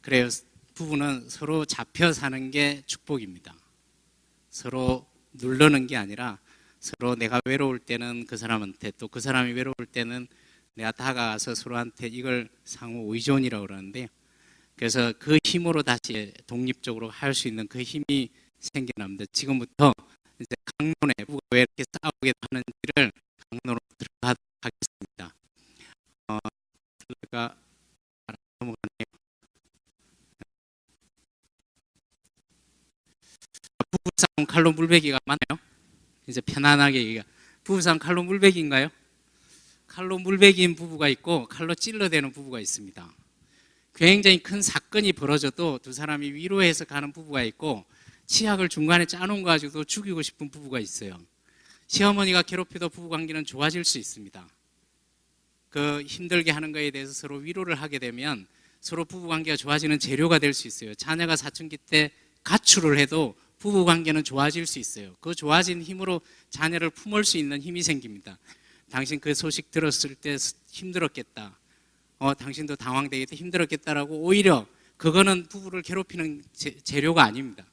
그래요. 부부는 서로 잡혀 사는 게 축복입니다. 서로 누르는 게 아니라 서로 내가 외로울 때는 그 사람한테, 또 그 사람이 외로울 때는 내가 다가가서 서로한테 이걸 상호 의존이라고 그러는데요. 그래서 그 힘으로 다시 독립적으로 할 수 있는 그 힘이 생겨납니다. 지금부터 이제 강론에 부부가 왜 이렇게 싸우게 하는지를 강론으로 들어가도록 하겠습니다. 들어가 넘어가네요. 부부싸움 칼로 물베기가 맞나요? 이제 편안하게 얘기가. 부부싸움 칼로 물베기인가요? 칼로 물베기인 부부가 있고 칼로 찔러대는 부부가 있습니다. 굉장히 큰 사건이 벌어져도 두 사람이 위로해서 가는 부부가 있고, 치약을 중간에 짜놓은 거 가지고도 죽이고 싶은 부부가 있어요. 시어머니가 괴롭혀도 부부관계는 좋아질 수 있습니다. 그 힘들게 하는 거에 대해서 서로 위로를 하게 되면 서로 부부관계가 좋아지는 재료가 될 수 있어요. 자녀가 사춘기 때 가출을 해도 부부관계는 좋아질 수 있어요. 그 좋아진 힘으로 자녀를 품을 수 있는 힘이 생깁니다. 당신 그 소식 들었을 때 힘들었겠다. 당신도 당황되겠다, 힘들었겠다라고, 오히려 그거는 부부를 괴롭히는 재료가 아닙니다.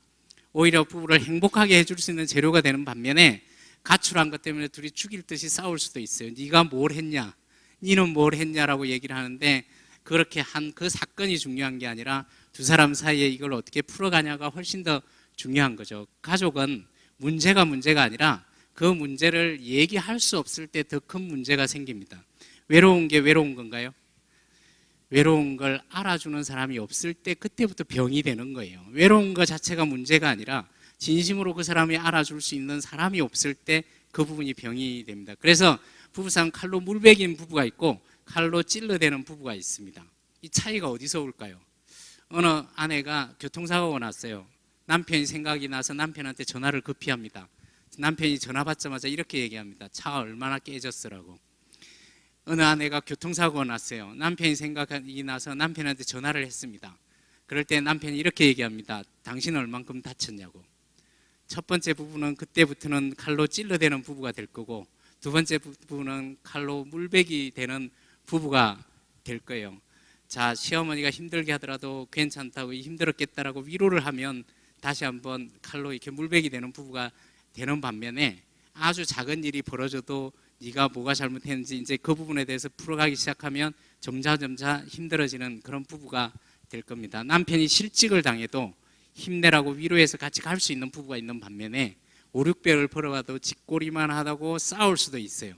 오히려 부부를 행복하게 해줄 수 있는 재료가 되는 반면에, 가출한 것 때문에 둘이 죽일 듯이 싸울 수도 있어요. 네가 뭘 했냐, 니는 뭘 했냐라고 얘기를 하는데, 그렇게 한 그 사건이 중요한 게 아니라 두 사람 사이에 이걸 어떻게 풀어가냐가 훨씬 더 중요한 거죠. 가족은 문제가 아니라 그 문제를 얘기할 수 없을 때 더 큰 문제가 생깁니다. 외로운 게 외로운 건가요? 외로운 걸 알아주는 사람이 없을 때 그때부터 병이 되는 거예요. 외로운 것 자체가 문제가 아니라 진심으로 그 사람이 알아줄 수 있는 사람이 없을 때 그 부분이 병이 됩니다. 그래서 부부싸움 칼로 물베긴 부부가 있고 칼로 찔러대는 부부가 있습니다. 이 차이가 어디서 올까요? 어느 아내가 교통사고가 났어요. 남편이 생각이 나서 남편한테 전화를 급히 합니다. 남편이 전화 받자마자 이렇게 얘기합니다. 차가 얼마나 깨졌으라고. 어느 아내가 교통사고가 났어요. 남편이 생각이 나서 남편한테 전화를 했습니다. 그럴 때 남편이 이렇게 얘기합니다. 당신은 얼만큼 다쳤냐고. 첫 번째 부부는 그때부터는 칼로 찔러대는 부부가 될 거고, 두 번째 부부는 칼로 물베기 되는 부부가 될 거예요. 자, 시어머니가 힘들게 하더라도 괜찮다고, 힘들었겠다라고 위로를 하면 다시 한번 칼로 이렇게 물베기 되는 부부가 되는 반면에, 아주 작은 일이 벌어져도 네가 뭐가 잘못했는지 이제 그 부분에 대해서 풀어가기 시작하면 점차 힘들어지는 그런 부부가 될 겁니다. 남편이 실직을 당해도 힘내라고 위로해서 같이 갈 수 있는 부부가 있는 반면에, 5, 6벽을 벌어가도 쥐꼬리만 하다고 싸울 수도 있어요.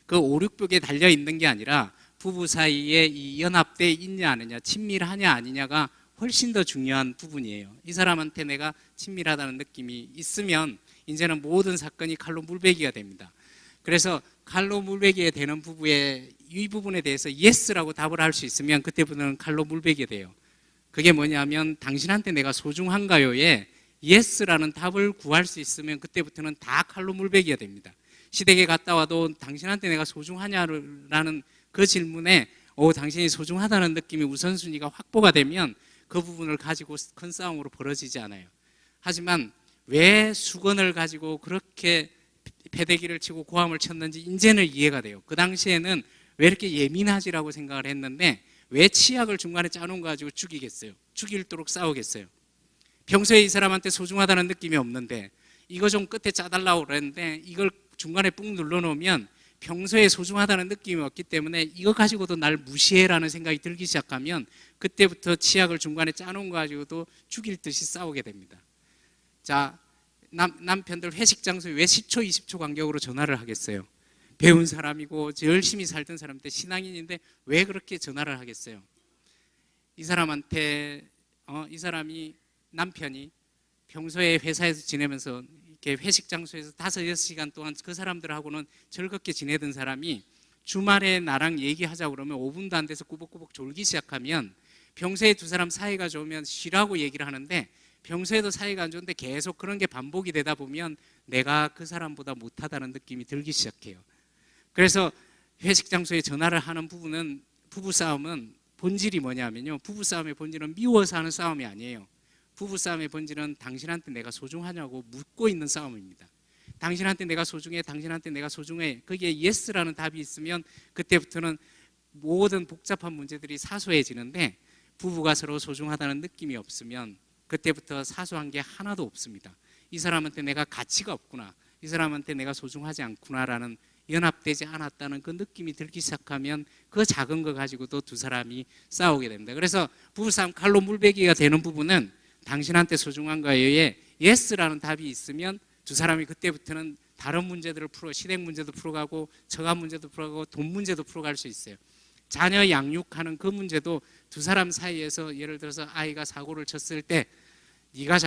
그 5, 6벽에 달려 있는 게 아니라 부부 사이에 이 연합돼 있냐 아니냐, 친밀하냐 아니냐가 훨씬 더 중요한 부분이에요. 이 사람한테 내가 친밀하다는 느낌이 있으면 이제는 모든 사건이 칼로 물베기가 됩니다. 그래서 칼로 물베기가 되는 부부의 이 부분에 대해서 예스라고 답을 할 수 있으면 그때부터는 칼로 물베기가 돼요. 그게 뭐냐면, 당신한테 내가 소중한가요에 예스라는 답을 구할 수 있으면 그때부터는 다 칼로 물베기가 됩니다. 시댁에 갔다 와도 당신한테 내가 소중하냐라는 그 질문에 당신이 소중하다는 느낌이 우선순위가 확보가 되면 그 부분을 가지고 큰 싸움으로 벌어지지 않아요. 하지만 왜 수건을 가지고 그렇게 패대기를 치고 고함을 쳤는지 이제는 이해가 돼요. 그 당시에는 왜 이렇게 예민하지라고 생각을 했는데, 왜 치약을 중간에 짜놓은 거 가지고 죽이겠어요? 죽일도록 싸우겠어요? 평소에 이 사람한테 소중하다는 느낌이 없는데 이거 좀 끝에 짜달라고 그랬는데 이걸 중간에 꾹 눌러놓으면 평소에 소중하다는 느낌이 없기 때문에 이거 가지고도 날 무시해라는 생각이 들기 시작하면 그때부터 치약을 중간에 짜놓은 거 가지고도 죽일 듯이 싸우게 됩니다. 자, 남편들 회식 장소에 왜 10초, 20초 간격으로 전화를 하겠어요? 배운 사람이고 열심히 살던 사람인데, 신앙인인데 왜 그렇게 전화를 하겠어요? 이 사람한테 이 사람이, 남편이 평소에 회사에서 지내면서 이렇게 회식 장소에서 5, 6시간 동안 그 사람들하고는 즐겁게 지내던 사람이 주말에 나랑 얘기하자고 그러면 5분도 안 돼서 꾸벅꾸벅 졸기 시작하면, 평소에 두 사람 사이가 좋으면 쉬라고 얘기를 하는데 평소에도 사이가 안 좋은데 계속 그런 게 반복이 되다 보면 내가 그 사람보다 못하다는 느낌이 들기 시작해요. 그래서 회식 장소에 전화를 하는 부부싸움은 본질이 뭐냐면요, 부부싸움의 본질은 미워서 하는 싸움이 아니에요. 부부싸움의 본질은 당신한테 내가 소중하냐고 묻고 있는 싸움입니다. 당신한테 내가 소중해, 당신한테 내가 소중해, 거기에 예스라는 답이 있으면 그때부터는 모든 복잡한 문제들이 사소해지는데, 부부가 서로 소중하다는 느낌이 없으면 그때부터 사소한 게 하나도 없습니다. 이 사람한테 내가 가치가 없구나, 이 사람한테 내가 소중하지 않구나라는, 연합되지 않았다는 그 느낌이 들기 시작하면 그 작은 거 가지고도 두 사람이 싸우게 됩니다. 그래서 부부싸움 칼로 물베기가 되는 부분은 당신한테 소중한 거에 예스라는 답이 있으면 두 사람이 그때부터는 다른 문제들을 시댁 문제도 풀어가고 처가 문제도 풀어가고 돈 문제도 풀어갈 수 있어요. 자녀 양육하는 그 문제도 두 사람 사이에서, 예를 들어서 아이가 사고를 쳤을 때 네가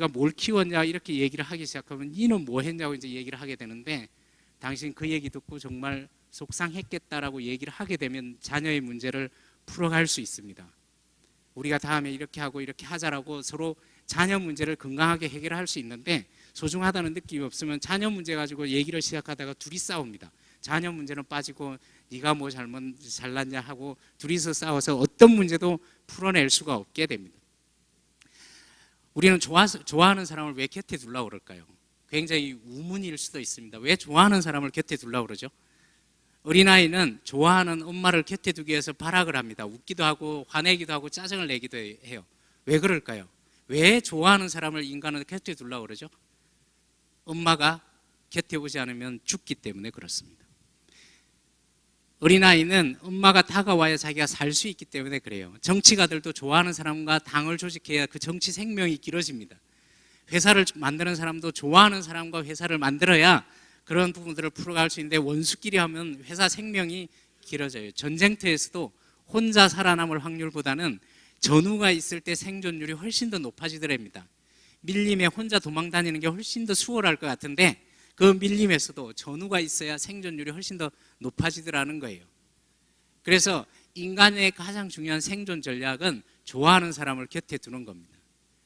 뭘 키웠냐 이렇게 얘기를 하기 시작하면 니는 뭐 했냐고 이제 얘기를 하게 되는데, 당신 그 얘기 듣고 정말 속상했겠다라고 얘기를 하게 되면 자녀의 문제를 풀어갈 수 있습니다. 우리가 다음에 이렇게 하고 이렇게 하자라고 서로 자녀 문제를 건강하게 해결할 수 있는데, 소중하다는 느낌이 없으면 자녀 문제 가지고 얘기를 시작하다가 둘이 싸웁니다. 자녀 문제는 빠지고 네가 뭐 잘났냐 하고 둘이서 싸워서 어떤 문제도 풀어낼 수가 없게 됩니다. 우리는 좋아하는 사람을 왜 곁에 두려고 그럴까요? 굉장히 우문일 수도 있습니다. 왜 좋아하는 사람을 곁에 두려고 그러죠? 어린아이는 좋아하는 엄마를 곁에 두기 위해서 발악을 합니다. 웃기도 하고 화내기도 하고 짜증을 내기도 해요. 왜 그럴까요? 왜 좋아하는 사람을 인간은 곁에 두려고 그러죠? 엄마가 곁에 오지 않으면 죽기 때문에 그렇습니다. 어린아이는 엄마가 다가와야 자기가 살 수 있기 때문에 그래요. 정치가들도 좋아하는 사람과 당을 조직해야 그 정치 생명이 길어집니다. 회사를 만드는 사람도 좋아하는 사람과 회사를 만들어야 그런 부분들을 풀어갈 수 있는데, 원수끼리 하면 회사 생명이 길어져요. 전쟁터에서도 혼자 살아남을 확률보다는 전우가 있을 때 생존율이 훨씬 더 높아지더랍니다. 밀림에 혼자 도망 다니는 게 훨씬 더 수월할 것 같은데, 그 밀림에서도 전우가 있어야 생존율이 훨씬 더 높아지더라는 거예요. 그래서 인간의 가장 중요한 생존 전략은 좋아하는 사람을 곁에 두는 겁니다.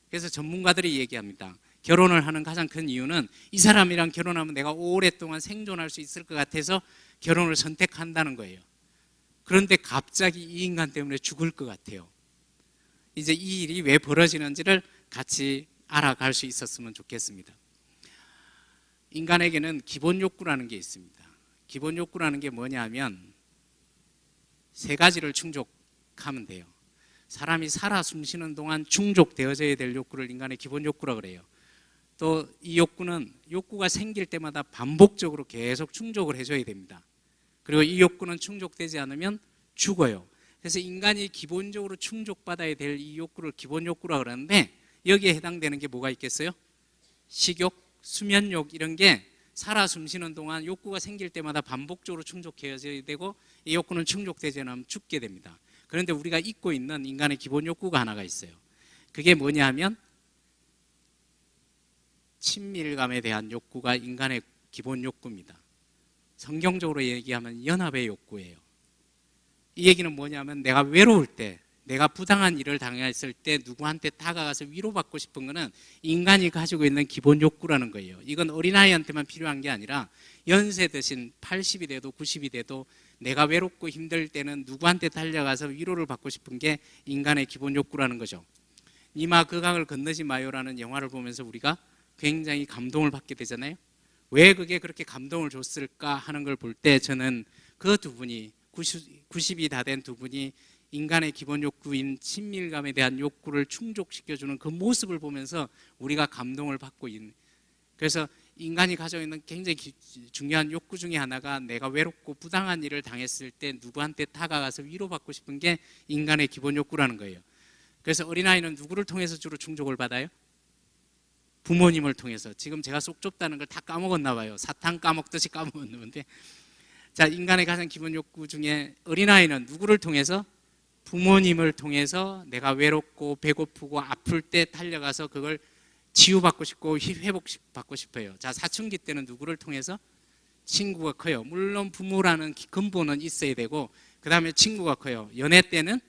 그래서 전문가들이 얘기합니다. 결혼을 하는 가장 큰 이유는 이 사람이랑 결혼하면 내가 오랫동안 생존할 수 있을 것 같아서 결혼을 선택한다는 거예요. 그런데 갑자기 이 인간 때문에 죽을 것 같아요. 이제 이 일이 왜 벌어지는지를 같이 알아갈 수 있었으면 좋겠습니다. 인간에게는 기본 욕구라는 게 있습니다. 기본 욕구라는 게 뭐냐면 세 가지를 충족하면 돼요. 사람이 살아 숨쉬는 동안 충족되어져야 될 욕구를 인간의 기본 욕구라고 그래요. 또 이 욕구가 생길 때마다 반복적으로 계속 충족을 해줘야 됩니다. 그리고 이 욕구는 충족되지 않으면 죽어요. 그래서 인간이 기본적으로 충족받아야 될 이 욕구를 기본 욕구라고 그러는데, 여기에 해당되는 게 뭐가 있겠어요? 식욕, 수면욕, 이런 게 살아 숨쉬는 동안 욕구가 생길 때마다 반복적으로 충족해져야 되고, 이 욕구는 충족되지 않으면 죽게 됩니다. 그런데 우리가 잊고 있는 인간의 기본 욕구가 하나가 있어요. 그게 뭐냐 하면 친밀감에 대한 욕구가 인간의 기본 욕구입니다. 성경적으로 얘기하면 연합의 욕구예요. 이 얘기는 뭐냐면 내가 외로울 때, 내가 부당한 일을 당했을 때 누구한테 다가가서 위로받고 싶은 거는 인간이 가지고 있는 기본 욕구라는 거예요. 이건 어린아이한테만 필요한 게 아니라 연세 드신 80이 돼도 90이 돼도 내가 외롭고 힘들 때는 누구한테 달려가서 위로를 받고 싶은 게 인간의 기본 욕구라는 거죠. 니마 그 강을 건너지 마요라는 영화를 보면서 우리가 굉장히 감동을 받게 되잖아요. 왜 그게 그렇게 감동을 줬을까 하는 걸 볼 때 저는 그 두 분이 90이 다 된 두 분이 인간의 기본 욕구인 친밀감에 대한 욕구를 충족시켜주는 그 모습을 보면서 우리가 감동을 받고 있는, 그래서 인간이 가지고 있는 굉장히 중요한 욕구 중에 하나가 내가 외롭고 부당한 일을 당했을 때 누구한테 다가가서 위로받고 싶은 게 인간의 기본 욕구라는 거예요. 그래서 어린아이는 누구를 통해서 주로 충족을 받아요? 부모님을 통해서. 지금 제가 속 좁다는 걸 다 까먹었나 봐요. 사탕 까먹듯이 까먹었는데, 자, 인간의 가장 기본 욕구 중에 어린아이는 누구를 통해서? 부모님을 통해서 내가 외롭고 배고프고 아플 때 달려가서 그걸 치유받고 싶고 회복받고 싶어요. 자, 사춘기 때는 누구를 통해서? 친구가 커요. 물론 부모라는 근본은 있어야 되고, 그 다음에 친구가 커요. 연애 때는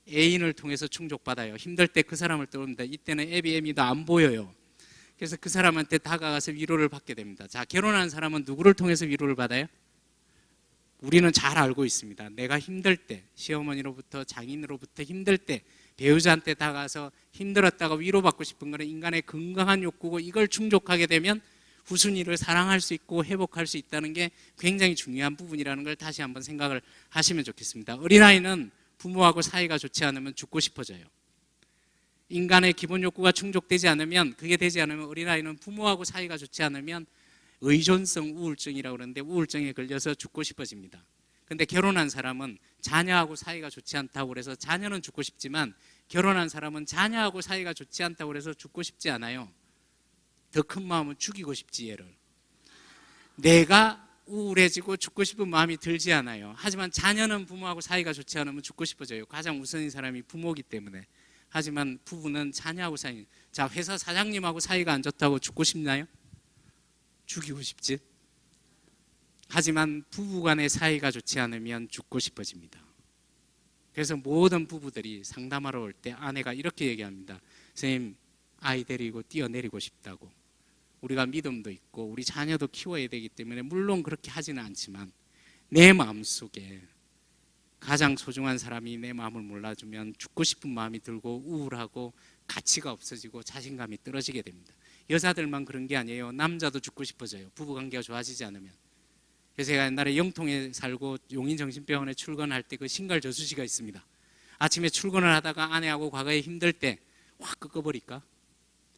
애인을 통해서 충족받아요. 힘들 때 그 사람을 떠오릅니다. 이때는 애비애미도 안 보여요. 그래서 그 사람한테 다가가서 위로를 받게 됩니다. 자, 결혼한 사람은 누구를 통해서 위로를 받아요? 우리는 잘 알고 있습니다. 내가 힘들 때, 시어머니로부터 장인으로부터 힘들 때 배우자한테 다가가서 힘들었다고 위로받고 싶은 것은 인간의 건강한 욕구고, 이걸 충족하게 되면 후순위를 사랑할 수 있고 회복할 수 있다는 게 굉장히 중요한 부분이라는 걸 다시 한번 생각을 하시면 좋겠습니다. 어린아이는 부모하고 사이가 좋지 않으면 죽고 싶어져요. 인간의 기본 욕구가 충족되지 않으면, 그게 되지 않으면 어린아이는 부모하고 사이가 좋지 않으면 의존성 우울증이라고 그러는데 우울증에 걸려서 죽고 싶어집니다. 근데 결혼한 사람은 자녀하고 사이가 좋지 않다고 그래서 자녀는 죽고 싶지만 결혼한 사람은 자녀하고 사이가 좋지 않다고 그래서 죽고 싶지 않아요. 더 큰 마음은 죽이고 싶지, 얘를. 내가 우울해지고 죽고 싶은 마음이 들지 않아요. 하지만 자녀는 부모하고 사이가 좋지 않으면 죽고 싶어져요. 가장 우선인 사람이 부모이기 때문에. 하지만 부부는 자녀하고 사이. 자, 회사 사장님하고 사이가 안 좋다고 죽고 싶나요? 죽이고 싶지. 하지만 부부간의 사이가 좋지 않으면 죽고 싶어집니다. 그래서 모든 부부들이 상담하러 올 때 아내가 이렇게 얘기합니다. 선생님, 아이 데리고 뛰어내리고 싶다고. 우리가 믿음도 있고 우리 자녀도 키워야 되기 때문에 물론 그렇게 하지는 않지만 내 마음속에 가장 소중한 사람이 내 마음을 몰라주면 죽고 싶은 마음이 들고 우울하고 가치가 없어지고 자신감이 떨어지게 됩니다. 여자들만 그런 게 아니에요. 남자도 죽고 싶어져요. 부부관계가 좋아지지 않으면. 그래서 제가 옛날에 영통에 살고 용인정신병원에 출근할 때 그 신갈저수지가 있습니다. 아침에 출근을 하다가 아내하고 과거에 힘들 때 확 꺾어버릴까?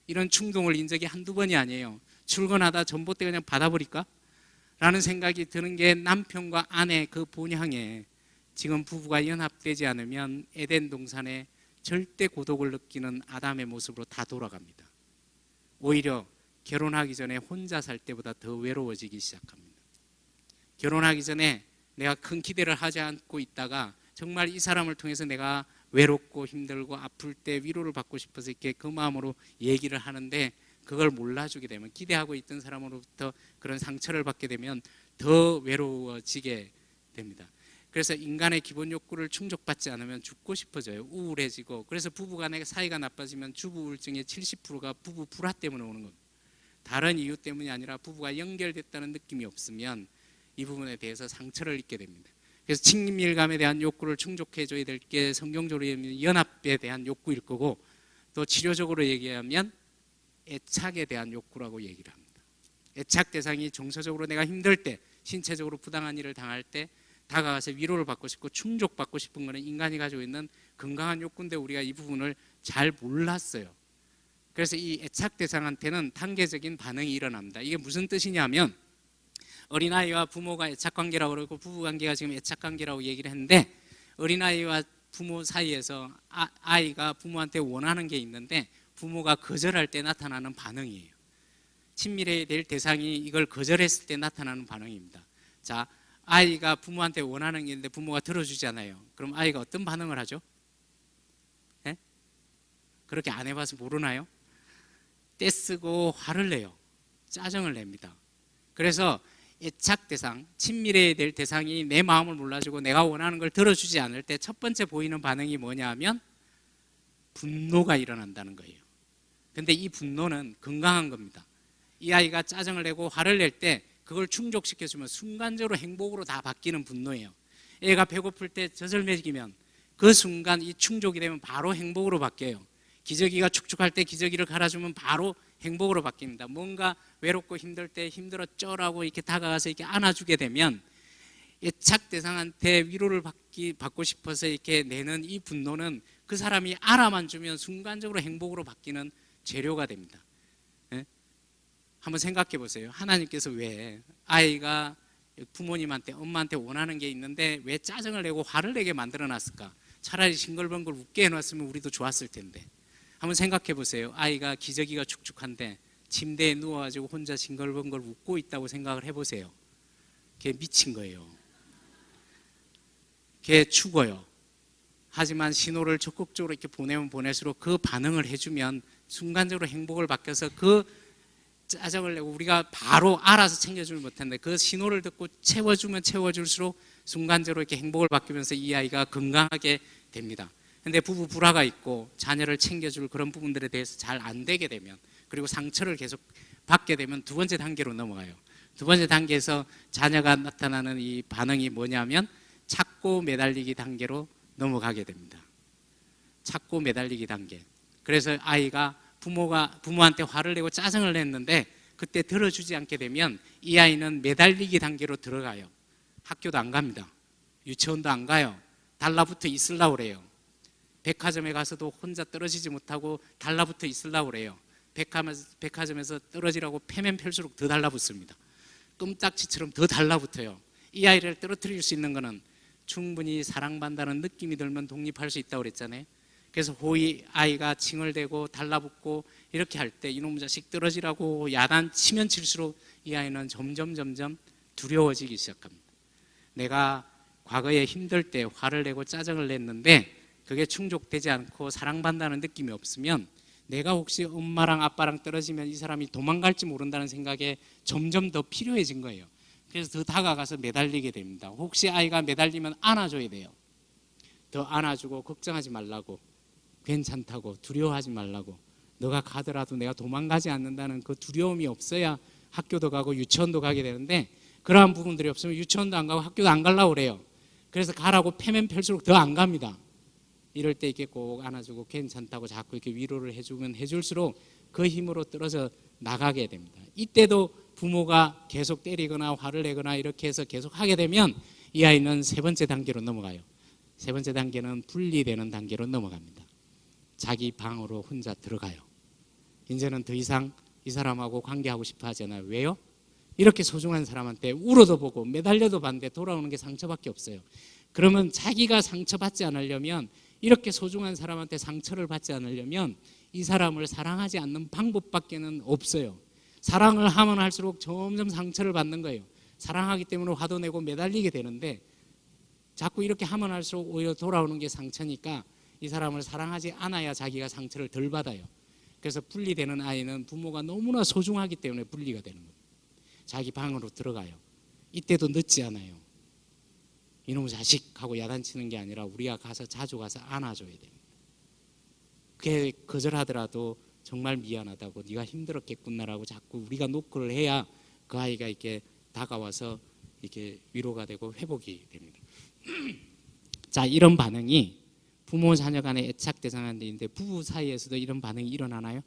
이런 충동을 인 적이 한두 번이 아니에요. 출근하다 전봇대 그냥 받아버릴까? 라는 생각이 드는 게 남편과 아내 그 본향에 지금 부부가 연합되지 않으면 에덴 동산에 절대 고독을 느끼는 아담의 모습으로 다 돌아갑니다. 오히려 결혼하기 전에 혼자 살 때보다 더 외로워지기 시작합니다. 결혼하기 전에 내가 큰 기대를 하지 않고 있다가 정말 이 사람을 통해서 내가 외롭고 힘들고 아플 때 위로를 받고 싶어서 이렇게 그 마음으로 얘기를 하는데 그걸 몰라주게 되면 기대하고 있던 사람으로부터 그런 상처를 받게 되면 더 외로워지게 됩니다. 그래서 인간의 기본 욕구를 충족받지 않으면 죽고 싶어져요. 우울해지고. 그래서 부부간의 사이가 나빠지면 주부 우울증의 70%가 부부 불화 때문에 오는 겁니다. 다른 이유 때문이 아니라 부부가 연결됐다는 느낌이 없으면 이 부분에 대해서 상처를 입게 됩니다. 그래서 친밀감에 대한 욕구를 충족해줘야 될 게 성경적으로 연합에 대한 욕구일 거고 또 치료적으로 얘기하면 애착에 대한 욕구라고 얘기를 합니다. 애착 대상이 정서적으로 내가 힘들 때, 신체적으로 부당한 일을 당할 때 다가가서 위로를 받고 싶고 충족받고 싶은 것은 인간이 가지고 있는 건강한 욕구인데 우리가 이 부분을 잘 몰랐어요. 그래서 이 애착 대상한테는 단계적인 반응이 일어납니다. 이게 무슨 뜻이냐면 어린아이와 부모가 애착관계라고 그러고 부부관계가 지금 애착관계라고 얘기를 했는데 어린아이와 부모 사이에서 아이가 부모한테 원하는 게 있는데 부모가 거절할 때 나타나는 반응이에요. 친밀해야 될 대상이 이걸 거절했을 때 나타나는 반응입니다. 자, 아이가 부모한테 원하는 게 있는데 부모가 들어주잖아요. 그럼 아이가 어떤 반응을 하죠? 네? 그렇게 안 해봐서 모르나요? 떼쓰고 화를 내요. 짜증을 냅니다. 그래서 애착 대상, 친밀해야 될 대상이 내 마음을 몰라주고 내가 원하는 걸 들어주지 않을 때 첫 번째 보이는 반응이 뭐냐 하면 분노가 일어난다는 거예요. 근데 이 분노는 건강한 겁니다. 이 아이가 짜증을 내고 화를 낼 때 그걸 충족시켜주면 순간적으로 행복으로 다 바뀌는 분노예요. 애가 배고플 때 젖을먹이면 그 순간 이 충족이 되면 바로 행복으로 바뀌어요. 기저귀가 축축할 때 기저귀를 갈아주면 바로 행복으로 바뀝니다. 뭔가 외롭고 힘들 때 힘들었죠라고 이렇게 다가가서 이렇게 안아주게 되면 애착 대상한테 위로를 받고 싶어서 이렇게 내는 이 분노는 그 사람이 알아만 주면 순간적으로 행복으로 바뀌는 재료가 됩니다. 네? 한번 생각해 보세요. 하나님께서 왜 아이가 부모님한테 엄마한테 원하는 게 있는데 왜 짜증을 내고 화를 내게 만들어 놨을까? 차라리 싱글벙글 웃게 해놨으면 우리도 좋았을 텐데. 한번 생각해 보세요. 아이가 기저귀가 축축한데 침대에 누워가지고 혼자 싱글벙글 웃고 있다고 생각을 해보세요. 걔 미친 거예요. 걔 죽어요. 하지만 신호를 적극적으로 이렇게 보내면 보낼수록 그 반응을 해주면 순간적으로 행복을 바뀌어서 그 짜증을 내고 우리가 바로 알아서 챙겨주지 못했는데 그 신호를 듣고 채워주면 채워줄수록 순간적으로 이렇게 행복을 바뀌면서 이 아이가 건강하게 됩니다. 근데 부부 불화가 있고 자녀를 챙겨줄 그런 부분들에 대해서 잘 안 되게 되면 그리고 상처를 계속 받게 되면 두 번째 단계로 넘어가요. 두 번째 단계에서 자녀가 나타나는 이 반응이 뭐냐면 찾고 매달리기 단계로 넘어가게 됩니다. 찾고 매달리기 단계. 그래서 아이가 부모한테 화를 내고 짜증을 냈는데 그때 들어주지 않게 되면 이 아이는 매달리기 단계로 들어가요. 학교도 안 갑니다. 유치원도 안 가요. 달라붙어 있으려고 그래요. 백화점에 가서도 혼자 떨어지지 못하고 달라붙어 있으려고 그래요. 백화점에서 떨어지라고 패면 펼수록 더 달라붙습니다. 껌딱지처럼 더 달라붙어요. 이 아이를 떨어뜨릴 수 있는 것은 충분히 사랑받는다는 느낌이 들면 독립할 수 있다고 그랬잖아요. 그래서 호의 아이가 칭얼대고 달라붙고 이렇게 할 때 이놈 자식 떨어지라고 야단치면 칠수록 이 아이는 점점 두려워지기 시작합니다. 내가 과거에 힘들 때 화를 내고 짜증을 냈는데 그게 충족되지 않고 사랑받는다는 느낌이 없으면 내가 혹시 엄마랑 아빠랑 떨어지면 이 사람이 도망갈지 모른다는 생각에 점점 더 필요해진 거예요. 그래서 더 다가가서 매달리게 됩니다. 혹시 아이가 매달리면 안아줘야 돼요. 더 안아주고 걱정하지 말라고, 괜찮다고, 두려워하지 말라고, 너가 가더라도 내가 도망가지 않는다는 그 두려움이 없어야 학교도 가고 유치원도 가게 되는데 그러한 부분들이 없으면 유치원도 안 가고 학교도 안 가려고 그래요. 그래서 가라고 패면 펼수록 더 안 갑니다. 이럴 때 이렇게 꼭 안아주고 괜찮다고 자꾸 이렇게 위로를 해주면 해줄수록 그 힘으로 떨어져 나가게 됩니다. 이때도 부모가 계속 때리거나 화를 내거나 이렇게 해서 계속 하게 되면 이 아이는 세 번째 단계로 넘어가요. 세 번째 단계는 분리되는 단계로 넘어갑니다. 자기 방으로 혼자 들어가요. 이제는 더 이상 이 사람하고 관계하고 싶어 하잖아요. 왜요? 이렇게 소중한 사람한테 울어도 보고 매달려도 봤는데 돌아오는 게 상처밖에 없어요. 그러면 자기가 상처받지 않으려면, 이렇게 소중한 사람한테 상처를 받지 않으려면 이 사람을 사랑하지 않는 방법밖에는 없어요. 사랑을 하면 할수록 점점 상처를 받는 거예요. 사랑하기 때문에 화도 내고 매달리게 되는데 자꾸 이렇게 하면 할수록 오히려 돌아오는 게 상처니까 이 사람을 사랑하지 않아야 자기가 상처를 덜 받아요. 그래서 분리되는 아이는 부모가 너무나 소중하기 때문에 분리가 되는 거예요. 자기 방으로 들어가요. 이때도 늦지 않아요. 이놈의 자식 하고 야단치는 게 아니라 우리가 가서 자주 가서 안아줘야 됩니다. 그게 거절하더라도 정말 미안하다고, 네가 힘들었겠구나라고 자꾸 우리가 노크를 해야 그 아이가 이렇게 다가와서 이렇게 위로가 되고 회복이 됩니다. 자, 이런 반응이 부모 자녀 간의 애착 대상인데 부부 사이에서도 이런 반응이 일어나나요?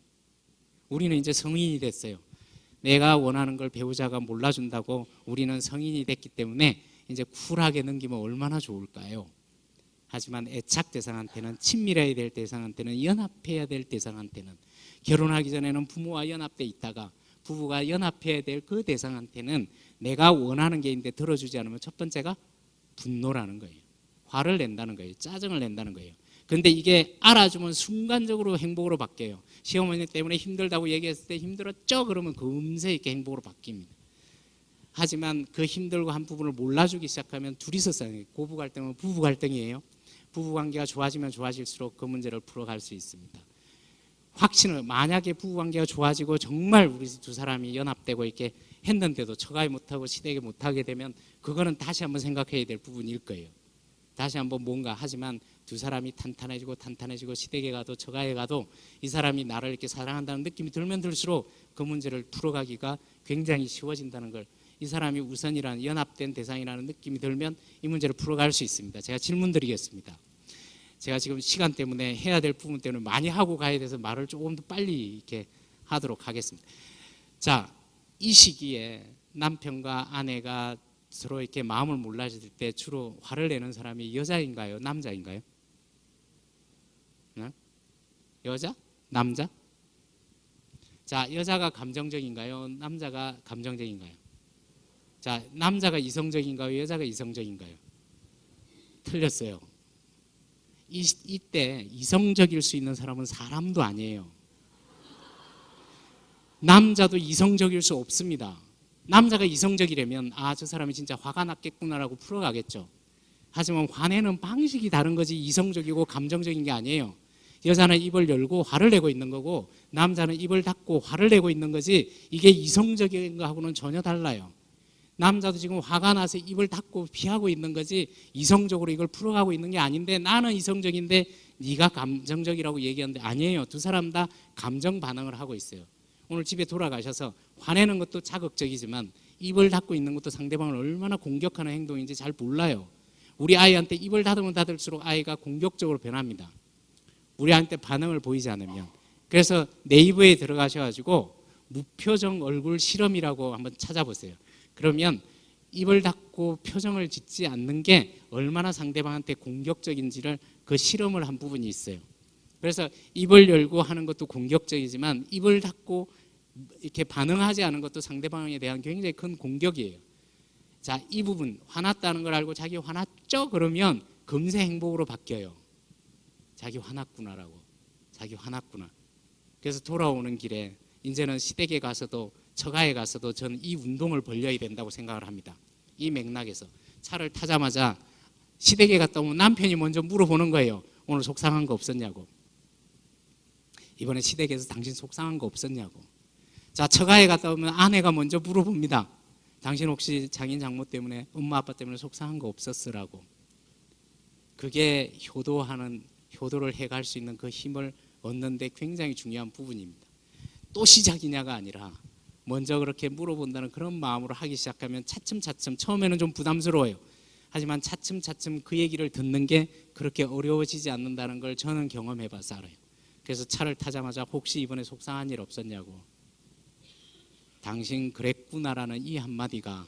우리는 이제 성인이 됐어요. 내가 원하는 걸 배우자가 몰라준다고 우리는 성인이 됐기 때문에 이제 쿨하게 넘기면 얼마나 좋을까요? 하지만 애착 대상한테는, 친밀해야 될 대상한테는, 연합해야 될 대상한테는, 결혼하기 전에는 부모와 연합돼 있다가 부부가 연합해야 될 그 대상한테는 내가 원하는 게 있는데 들어주지 않으면 첫 번째가 분노라는 거예요. 화를 낸다는 거예요. 짜증을 낸다는 거예요. 그런데 이게 알아주면 순간적으로 행복으로 바뀌어요. 시어머니 때문에 힘들다고 얘기했을 때 힘들었죠? 그러면 금세 이렇게 행복으로 바뀝니다. 하지만 그 힘들고 한 부분을 몰라주기 시작하면 둘이서 싸워요. 고부 갈등은 부부 갈등이에요. 부부 관계가 좋아지면 좋아질수록 그 문제를 풀어갈 수 있습니다. 확신을, 만약에 부부 관계가 좋아지고 정말 우리 두 사람이 연합되고 이렇게 했는데도 처가에 못하고 시댁에 못하게 되면 그거는 다시 한번 생각해야 될 부분일 거예요. 다시 한번 뭔가. 하지만 두 사람이 탄탄해지고 시댁에 가도 처가에 가도 이 사람이 나를 이렇게 사랑한다는 느낌이 들면 들수록 그 문제를 풀어가기가 굉장히 쉬워진다는 걸, 이 사람이 우선이라는, 연합된 대상이라는 느낌이 들면 이 문제를 풀어갈 수 있습니다. 제가 질문 드리겠습니다. 제가 지금 시간 때문에 해야 될 부분 때문에 많이 하고 가야 돼서 말을 조금 더 빨리 이렇게 하도록 하겠습니다. 자, 이 시기에 남편과 아내가 서로 이렇게 마음을 몰라줄 때 주로 화를 내는 사람이 여자인가요? 남자인가요? 네? 여자? 남자? 자, 여자가 감정적인가요? 남자가 감정적인가요? 자, 남자가 이성적인가요? 여자가 이성적인가요? 틀렸어요. 이때 이성적일 수 있는 사람은 사람도 아니에요. 남자도 이성적일 수 없습니다. 남자가 이성적이라면 저 사람이 진짜 화가 났겠구나라고 풀어가겠죠. 하지만 화내는 방식이 다른 거지 이성적이고 감정적인 게 아니에요. 여자는 입을 열고 화를 내고 있는 거고 남자는 입을 닫고 화를 내고 있는 거지, 이게 이성적인 거하고는 전혀 달라요. 남자도 지금 화가 나서 입을 닫고 피하고 있는 거지 이성적으로 이걸 풀어가고 있는 게 아닌데, 나는 이성적인데 네가 감정적이라고 얘기하는데 아니에요. 두 사람 다 감정 반응을 하고 있어요. 오늘 집에 돌아가셔서 화내는 것도 자극적이지만 입을 닫고 있는 것도 상대방을 얼마나 공격하는 행동인지 잘 몰라요. 우리 아이한테 입을 닫으면 닫을수록 아이가 공격적으로 변합니다. 우리한테 반응을 보이지 않으면. 그래서 네이버에 들어가셔가지고 무표정 얼굴 실험이라고 한번 찾아보세요. 그러면 입을 닫고 자꾸 표정을 짓지 않는 게 얼마나 상대방한테 공격적인지를 그 실험을 한 부분이 있어요. 그래서 입을 열고 하는 것도 공격적이지만 입을 닫고 이렇게 반응하지 않은 것도 상대방에 대한 굉장히 큰 공격이에요. 자, 이 부분 화났다는 걸 알고 자기 화났죠? 그러면 금세 행복으로 바뀌어요. 자기 화났구나라고. 자기 화났구나. 그래서 돌아오는 길에 이제는 시댁에 가서도 처가에 가서도 저는 이 운동을 벌려야 된다고 생각을 합니다. 이 맥락에서 차를 타자마자 시댁에 갔다 오면 남편이 먼저 물어보는 거예요. 오늘 속상한 거 없었냐고. 이번에 시댁에서 당신 속상한 거 없었냐고. 자, 처가에 갔다 오면 아내가 먼저 물어봅니다. 당신 혹시 장인 장모 때문에 엄마 아빠 때문에 속상한 거 없었으라고. 그게 효도를 해갈 수 있는 그 힘을 얻는데 굉장히 중요한 부분입니다. 또 시작이냐가 아니라 먼저 그렇게 물어본다는 그런 마음으로 하기 시작하면 차츰차츰 처음에는 좀 부담스러워요. 하지만 차츰차츰 그 얘기를 듣는 게 그렇게 어려워지지 않는다는 걸 저는 경험해봐서 알아요. 그래서 차를 타자마자 혹시 이번에 속상한 일 없었냐고. 당신 그랬구나라는 이 한마디가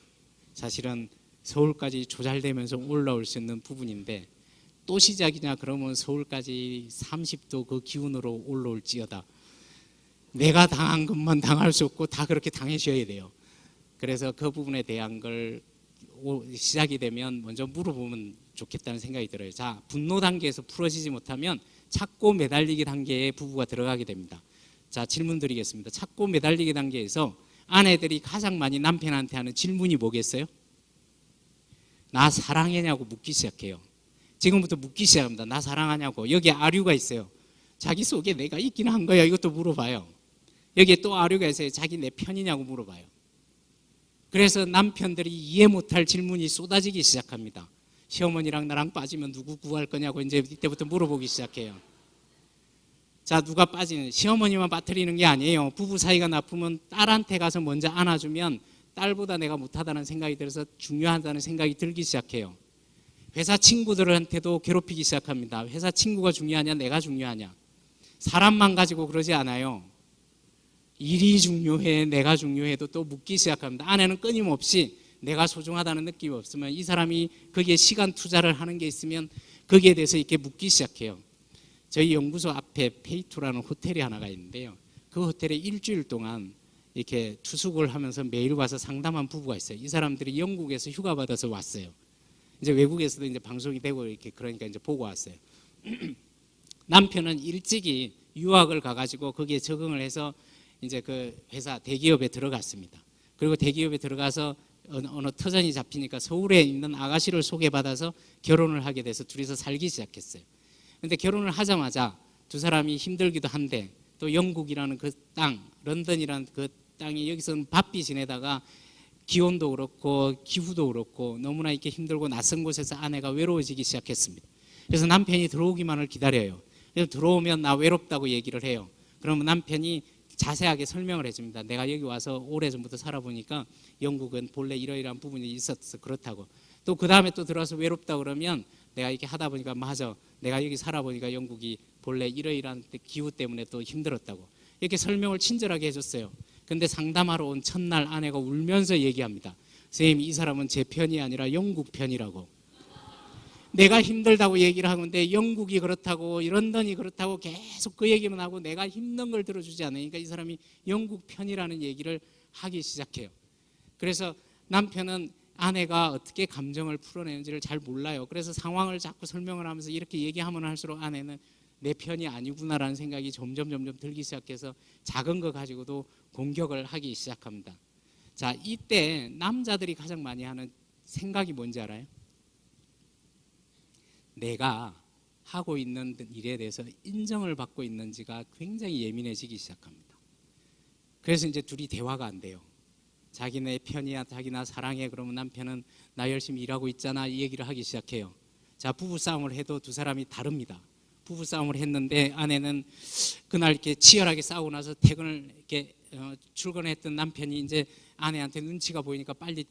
사실은 서울까지 조잘되면서 올라올 수 있는 부분인데 또 시작이냐 그러면 서울까지 30도 그 기운으로 올라올지어다. 내가 당한 것만 당할 수 없고 다 그렇게 당해셔야 돼요. 그래서 그 부분에 대한 걸 시작이 되면 먼저 물어보면 좋겠다는 생각이 들어요. 자, 분노 단계에서 풀어지지 못하면 찾고 매달리기 단계에 부부가 들어가게 됩니다. 자, 질문 드리겠습니다. 찾고 매달리기 단계에서 아내들이 가장 많이 남편한테 하는 질문이 뭐겠어요? 나 사랑하냐고 묻기 시작해요. 지금부터 묻기 시작합니다. 나 사랑하냐고. 여기에 아류가 있어요. 자기 속에 내가 있긴 한 거야. 이것도 물어봐요. 여기에 또 아류가 있어요. 자기 내 편이냐고 물어봐요. 그래서 남편들이 이해 못할 질문이 쏟아지기 시작합니다. 시어머니랑 나랑 빠지면 누구 구할 거냐고 이제 이때부터 물어보기 시작해요. 자, 누가 빠지는, 시어머니만 빠뜨리는 게 아니에요. 부부 사이가 나쁘면 딸한테 가서 먼저 안아주면 딸보다 내가 못하다는 생각이 들어서 중요하다는 생각이 들기 시작해요. 회사 친구들한테도 괴롭히기 시작합니다. 회사 친구가 중요하냐 내가 중요하냐. 사람만 가지고 그러지 않아요. 일이 중요해 내가 중요해도 또 묻기 시작합니다. 아내는 끊임없이 내가 소중하다는 느낌이 없으면 이 사람이 거기에 시간 투자를 하는 게 있으면 거기에 대해서 이렇게 묻기 시작해요. 저희 연구소 앞에 페이투라는 호텔이 하나가 있는데요. 그 호텔에 일주일 동안 이렇게 투숙을 하면서 매일 와서 상담한 부부가 있어요. 이 사람들이 영국에서 휴가 받아서 왔어요. 이제 외국에서도 이제 방송이 되고 이렇게 그러니까 이제 보고 왔어요. 남편은 일찍이 유학을 가가지고 거기에 적응을 해서 이제 그 회사 대기업에 들어갔습니다. 그리고 대기업에 들어가서 어느 터전이 잡히니까 서울에 있는 아가씨를 소개받아서 결혼을 하게 돼서 둘이서 살기 시작했어요. 그런데 결혼을 하자마자 두 사람이 힘들기도 한데 또 영국이라는 그 땅, 런던이라는 그 땅이 여기서는 바삐 지내다가 기온도 그렇고 기후도 그렇고 너무나 이렇게 힘들고 낯선 곳에서 아내가 외로워지기 시작했습니다. 그래서 남편이 들어오기만을 기다려요. 그래서 들어오면 나 외롭다고 얘기를 해요. 그러면 남편이 자세하게 설명을 해줍니다. 내가 여기 와서 오래전부터 살아보니까 영국은 본래 이러이러한 부분이 있었어 그렇다고. 또 그 다음에 또 들어와서 외롭다 그러면 내가 이렇게 하다 보니까 맞아. 내가 여기 살아보니까 영국이 본래 이러이러한 기후 때문에 또 힘들었다고. 이렇게 설명을 친절하게 해줬어요. 근데 상담하러 온 첫날 아내가 울면서 얘기합니다. 선생님, 이 사람은 제 편이 아니라 영국 편이라고. 내가 힘들다고 얘기를 하는데 영국이 그렇다고 런던이 그렇다고 계속 그 얘기만 하고 내가 힘든 걸 들어주지 않으니까 이 사람이 영국 편이라는 얘기를 하기 시작해요. 그래서 남편은 아내가 어떻게 감정을 풀어내는지를 잘 몰라요. 그래서 상황을 자꾸 설명을 하면서 이렇게 얘기하면 할수록 아내는 내 편이 아니구나라는 생각이 점점 들기 시작해서 작은 거 가지고도 공격을 하기 시작합니다. 자, 이때 남자들이 가장 많이 하는 생각이 뭔지 알아요? 내가 하고 있는 일에 대해서 인정을 받고 있는지가 굉장히 예민해지기 시작합니다. 그래서 이제 둘이 대화가 안 돼요. 자기네 편이야, 자기나 사랑해. 그러면 남편은 나 열심히 일하고 있잖아 이 얘기를 하기 시작해요. 자, 부부싸움을 해도 두 사람이 다릅니다. 부부싸움을 했는데 아내는 그날 이렇게 치열하게 싸우고 나서 퇴근을 이렇게 출근했던 남편이 이제 아내한테 눈치가 보이니까 빨리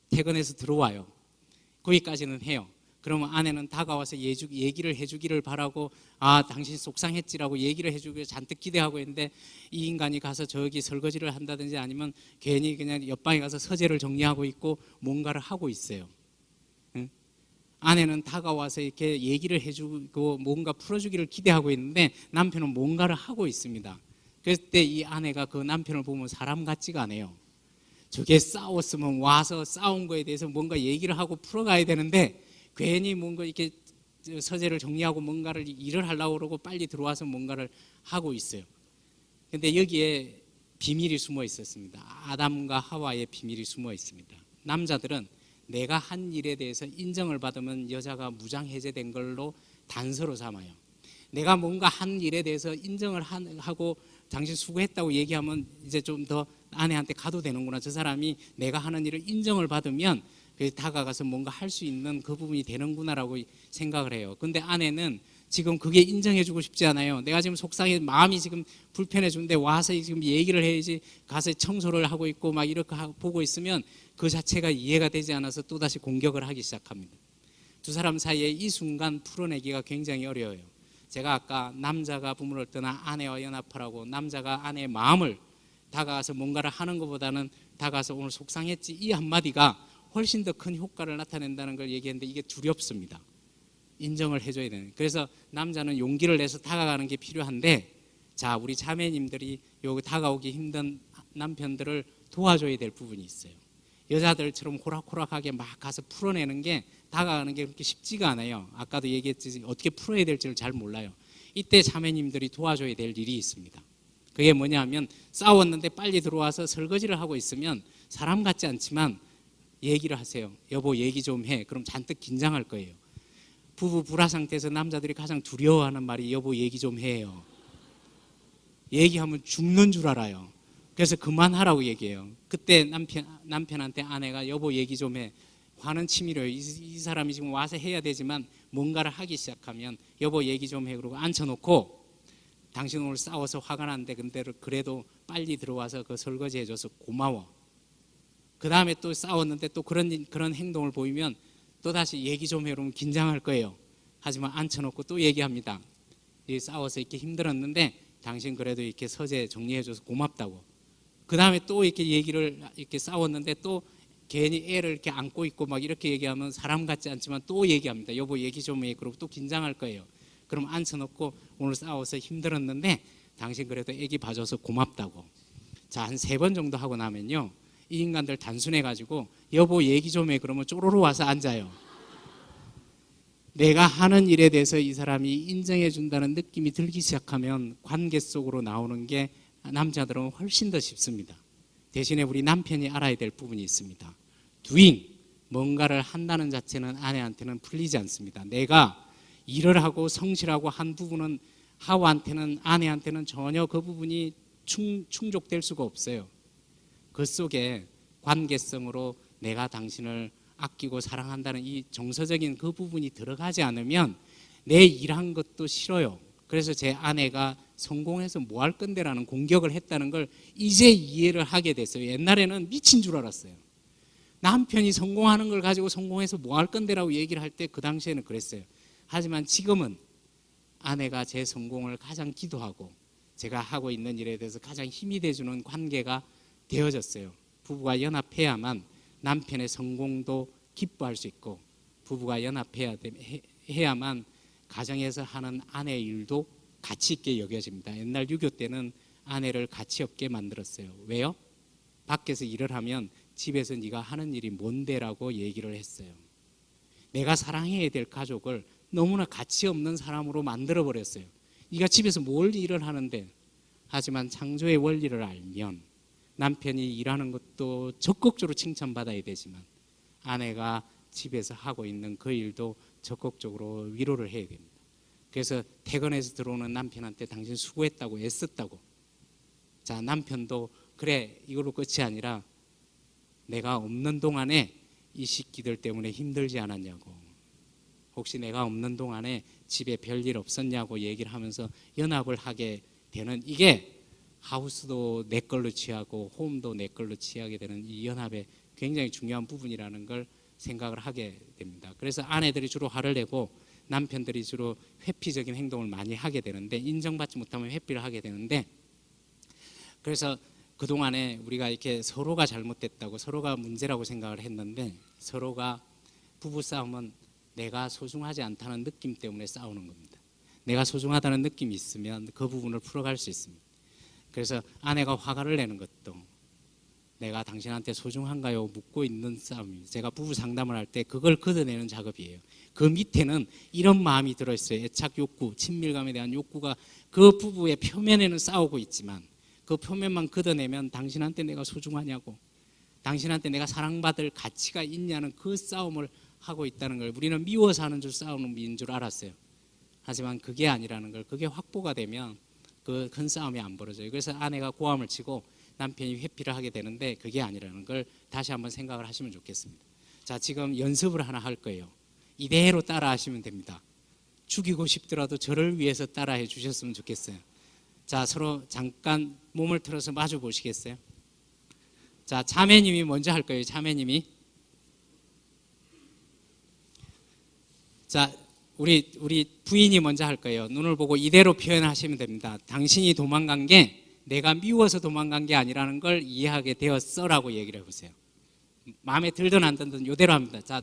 퇴근해서 들어와요. 거기까지는 해요. 그러면 아내는 다가와서 얘기를 해주기를 바라고 아 당신 속상했지라고 얘기를 해주길 잔뜩 기대하고 있는데 이 인간이 가서 저기 설거지를 한다든지 아니면 괜히 그냥 옆방에 가서 서재를 정리하고 있고 뭔가를 하고 있어요. 아내는 다가와서 이렇게 얘기를 해주고 뭔가 풀어주기를 기대하고 있는데 남편은 뭔가를 하고 있습니다. 그때 이 아내가 그 남편을 보면 사람 같지가 않아요. 저게 싸웠으면 와서 싸운 거에 대해서 뭔가 얘기를 하고 풀어가야 되는데 괜히 뭔가 이렇게 서재를 정리하고 뭔가를 일을 하려고 그러고 빨리 들어와서 뭔가를 하고 있어요. 근데 여기에 비밀이 숨어 있었습니다. 아담과 하와의 비밀이 숨어 있습니다. 남자들은 내가 한 일에 대해서 인정을 받으면 여자가 무장해제된 걸로 단서로 삼아요. 내가 뭔가 한 일에 대해서 인정을 하고 당신 수고했다고 얘기하면 이제 좀 더 아내한테 가도 되는구나. 저 사람이 내가 하는 일을 인정을 받으면 다가가서 뭔가 할 수 있는 그 부분이 되는구나라고 생각을 해요. 근데 아내는 지금 그게 인정해주고 싶지 않아요. 내가 지금 속상해, 마음이 지금 불편해준데 와서 지금 얘기를 해야지. 가서 청소를 하고 있고 막 이렇게 보고 있으면 그 자체가 이해가 되지 않아서 또다시 공격을 하기 시작합니다. 두 사람 사이에 이 순간 풀어내기가 굉장히 어려워요. 제가 아까 남자가 부모를 떠나 아내와 연합하라고, 남자가 아내의 마음을 다가가서 뭔가를 하는 것보다는 다가가서 오늘 속상했지, 이 한마디가 훨씬 더 큰 효과를 나타낸다는 걸 얘기했는데 이게 두렵습니다. 인정을 해줘야 되는. 그래서 남자는 용기를 내서 다가가는 게 필요한데, 자, 우리 자매님들이 여기 다가오기 힘든 남편들을 도와줘야 될 부분이 있어요. 여자들처럼 호락호락하게 막 가서 풀어내는 게, 다가가는 게 그렇게 쉽지가 않아요. 아까도 얘기했듯이 어떻게 풀어야 될지를 잘 몰라요. 이때 자매님들이 도와줘야 될 일이 있습니다. 그게 뭐냐면, 싸웠는데 빨리 들어와서 설거지를 하고 있으면 사람 같지 않지만 얘기를 하세요. 여보 얘기 좀 해. 그럼 잔뜩 긴장할 거예요. 부부 불화 상태에서 남자들이 가장 두려워하는 말이 여보 얘기 좀 해요. 얘기하면 죽는 줄 알아요. 그래서 그만하라고 얘기해요. 그때 남편한테 아내가 여보 얘기 좀 해. 화는 치밀어요. 이 사람이 지금 와서 해야 되지만 뭔가를 하기 시작하면 여보 얘기 좀 해. 그러고 앉혀놓고, 당신 오늘 싸워서 화가 난데 근데 그래도 빨리 들어와서 그 설거지 해줘서 고마워. 그 다음에 또 싸웠는데 또 그런 행동을 보이면 또다시 얘기 좀 해. 그러면 긴장할 거예요. 하지만 앉혀놓고 또 얘기합니다. 싸워서 이렇게 힘들었는데 당신 그래도 이렇게 서재 정리해줘서 고맙다고. 그 다음에 또 이렇게 얘기를, 이렇게 싸웠는데 또 괜히 애를 이렇게 안고 있고 막 이렇게 얘기하면 사람 같지 않지만 또 얘기합니다. 여보 얘기 좀 해. 그러고 또 긴장할 거예요. 그럼 앉혀놓고 오늘 싸워서 힘들었는데 당신 그래도 애기 봐줘서 고맙다고. 자, 한 3번 정도 하고 나면요, 이 인간들 단순해가지고 여보 얘기 좀 해. 그러면 쪼로로 와서 앉아요. 내가 하는 일에 대해서 이 사람이 인정해 준다는 느낌이 들기 시작하면 관계 속으로 나오는 게 남자들은 훨씬 더 쉽습니다. 대신에 우리 남편이 알아야 될 부분이 있습니다. doing, 뭔가를 한다는 자체는 아내한테는 풀리지 않습니다. 내가 일을 하고 성실하고 한 부분은 하와한테는, 아내한테는 전혀 그 부분이 충족될 수가 없어요. 그 속에 관계성으로 내가 당신을 아끼고 사랑한다는 이 정서적인 그 부분이 들어가지 않으면 내 일한 것도 싫어요. 그래서 제 아내가 성공해서 뭐 할 건데라는 공격을 했다는 걸 이제 이해를 하게 됐어요. 옛날에는 미친 줄 알았어요. 남편이 성공하는 걸 가지고 성공해서 뭐 할 건데라고 얘기를 할 때 그 당시에는 그랬어요. 하지만 지금은 아내가 제 성공을 가장 기도하고 제가 하고 있는 일에 대해서 가장 힘이 돼주는 관계가 되어졌어요. 부부가 연합해야만 남편의 성공도 기뻐할 수 있고, 부부가 연합해야만 가정에서 하는 아내의 일도 가치 있게 여겨집니다. 옛날 유교 때는 아내를 가치 없게 만들었어요. 왜요? 밖에서 일을 하면 집에서 네가 하는 일이 뭔데라고 얘기를 했어요. 내가 사랑해야 될 가족을 너무나 가치 없는 사람으로 만들어버렸어요. 네가 집에서 뭘 일을 하는데. 하지만 창조의 원리를 알면 남편이 일하는 것도 적극적으로 칭찬받아야 되지만 아내가 집에서 하고 있는 그 일도 적극적으로 위로를 해야 됩니다. 그래서 퇴근해서 들어오는 남편한테 당신 수고했다고, 애썼다고. 자, 남편도 그래, 이걸로 끝이 아니라 내가 없는 동안에 이 새끼들 때문에 힘들지 않았냐고, 혹시 내가 없는 동안에 집에 별일 없었냐고 얘기를 하면서 연합을 하게 되는, 이게 하우스도 내 걸로 취하고 홈도 내 걸로 취하게 되는 이 연합의 굉장히 중요한 부분이라는 걸 생각을 하게 됩니다. 그래서 아내들이 주로 화를 내고 남편들이 주로 회피적인 행동을 많이 하게 되는데, 인정받지 못하면 회피를 하게 되는데, 그래서 그동안에 우리가 이렇게 서로가 잘못됐다고, 서로가 문제라고 생각을 했는데, 서로가 부부싸움은 내가 소중하지 않다는 느낌 때문에 싸우는 겁니다. 내가 소중하다는 느낌이 있으면 그 부분을 풀어갈 수 있습니다. 그래서 아내가 화를 내는 것도 내가 당신한테 소중한가요? 묻고 있는 싸움입니다. 제가 부부 상담을 할 때 그걸 걷어내는 작업이에요. 그 밑에는 이런 마음이 들어있어요. 애착 욕구, 친밀감에 대한 욕구가 그 부부의 표면에는 싸우고 있지만 그 표면만 걷어내면 당신한테 내가 소중하냐고, 당신한테 내가 사랑받을 가치가 있냐는 그 싸움을 하고 있다는 걸, 우리는 미워서 하는 줄 싸우는 인 줄 알았어요. 하지만 그게 아니라는 걸, 그게 확보가 되면 그 큰 싸움이 안 벌어져요. 그래서 아내가 고함을 치고 남편이 회피를 하게 되는데 그게 아니라는 걸 다시 한번 생각을 하시면 좋겠습니다. 자, 지금 연습을 하나 할 거예요. 이대로 따라 하시면 됩니다. 죽이고 싶더라도 저를 위해서 따라해 주셨으면 좋겠어요. 자, 서로 잠깐 몸을 틀어서 마주 보시겠어요? 자, 자매님이 먼저 할 거예요. 자매님이. 자, 우리 부인이 먼저 할 거예요. 눈을 보고 이대로 표현하시면 됩니다. 당신이 도망간 게 내가 미워서 도망간 게 아니라는 걸 이해하게 되었어라고 얘기를 해보세요. 마음에 들든 안 들든 이대로 합니다. 자,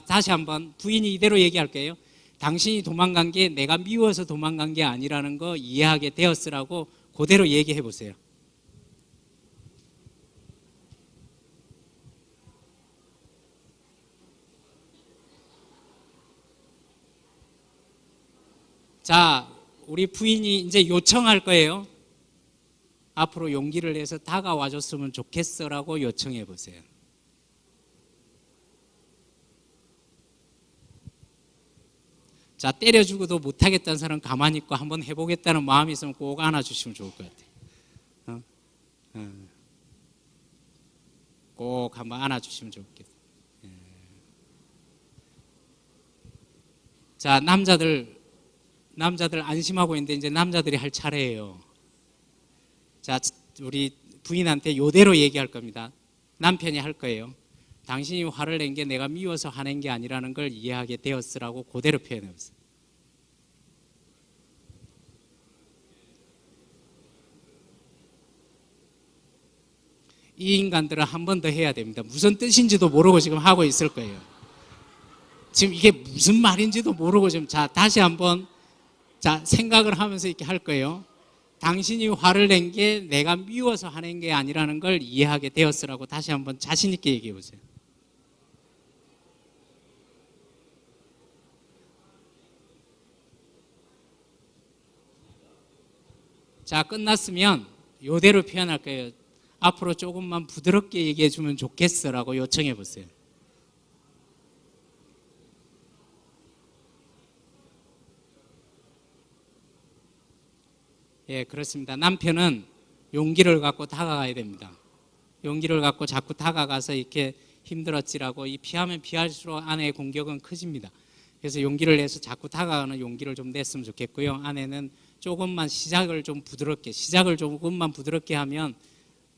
다시 한번 부인이 이대로 얘기할게요. 당신이 도망간 게 내가 미워서 도망간 게 아니라는 거 이해하게 되었으라고 그대로 얘기해 보세요. 자, 우리 부인이 이제 요청할 거예요. 앞으로 용기를 내서 다가와 줬으면 좋겠어라고 요청해 보세요. 자, 때려주고도 못하겠다는 사람 가만히 있고 한번 해보겠다는 마음이 있으면 꼭 안아주시면 좋을 것 같아요. 꼭 한번 안아주시면 좋겠어요. 자, 남자들 안심하고 있는데 이제 남자들이 할 차례예요. 자, 우리 부인한테 이대로 얘기할 겁니다. 남편이 할 거예요. 당신이 화를 낸 게 내가 미워서 화낸 게 아니라는 걸 이해하게 되었으라고 그대로 표현해 보세요. 이 인간들은 한 번 더 해야 됩니다. 무슨 뜻인지도 모르고 지금 하고 있을 거예요. 지금 이게 무슨 말인지도 모르고 지금, 자, 다시 한번, 자, 생각을 하면서 이렇게 할 거예요. 당신이 화를 낸 게 내가 미워서 화낸 게 아니라는 걸 이해하게 되었으라고 다시 한번 자신 있게 얘기해 보세요. 자, 끝났으면 이대로 표현할 거예요. 앞으로 조금만 부드럽게 얘기해 주면 좋겠어라고 요청해 보세요. 예, 그렇습니다. 남편은 용기를 갖고 다가가야 됩니다. 용기를 갖고 자꾸 다가가서 이렇게 힘들었지라고, 이 피하면 피할수록 아내의 공격은 커집니다. 그래서 용기를 내서 자꾸 다가가는 용기를 좀 냈으면 좋겠고요. 아내는 조금만 시작을 조금만 부드럽게 하면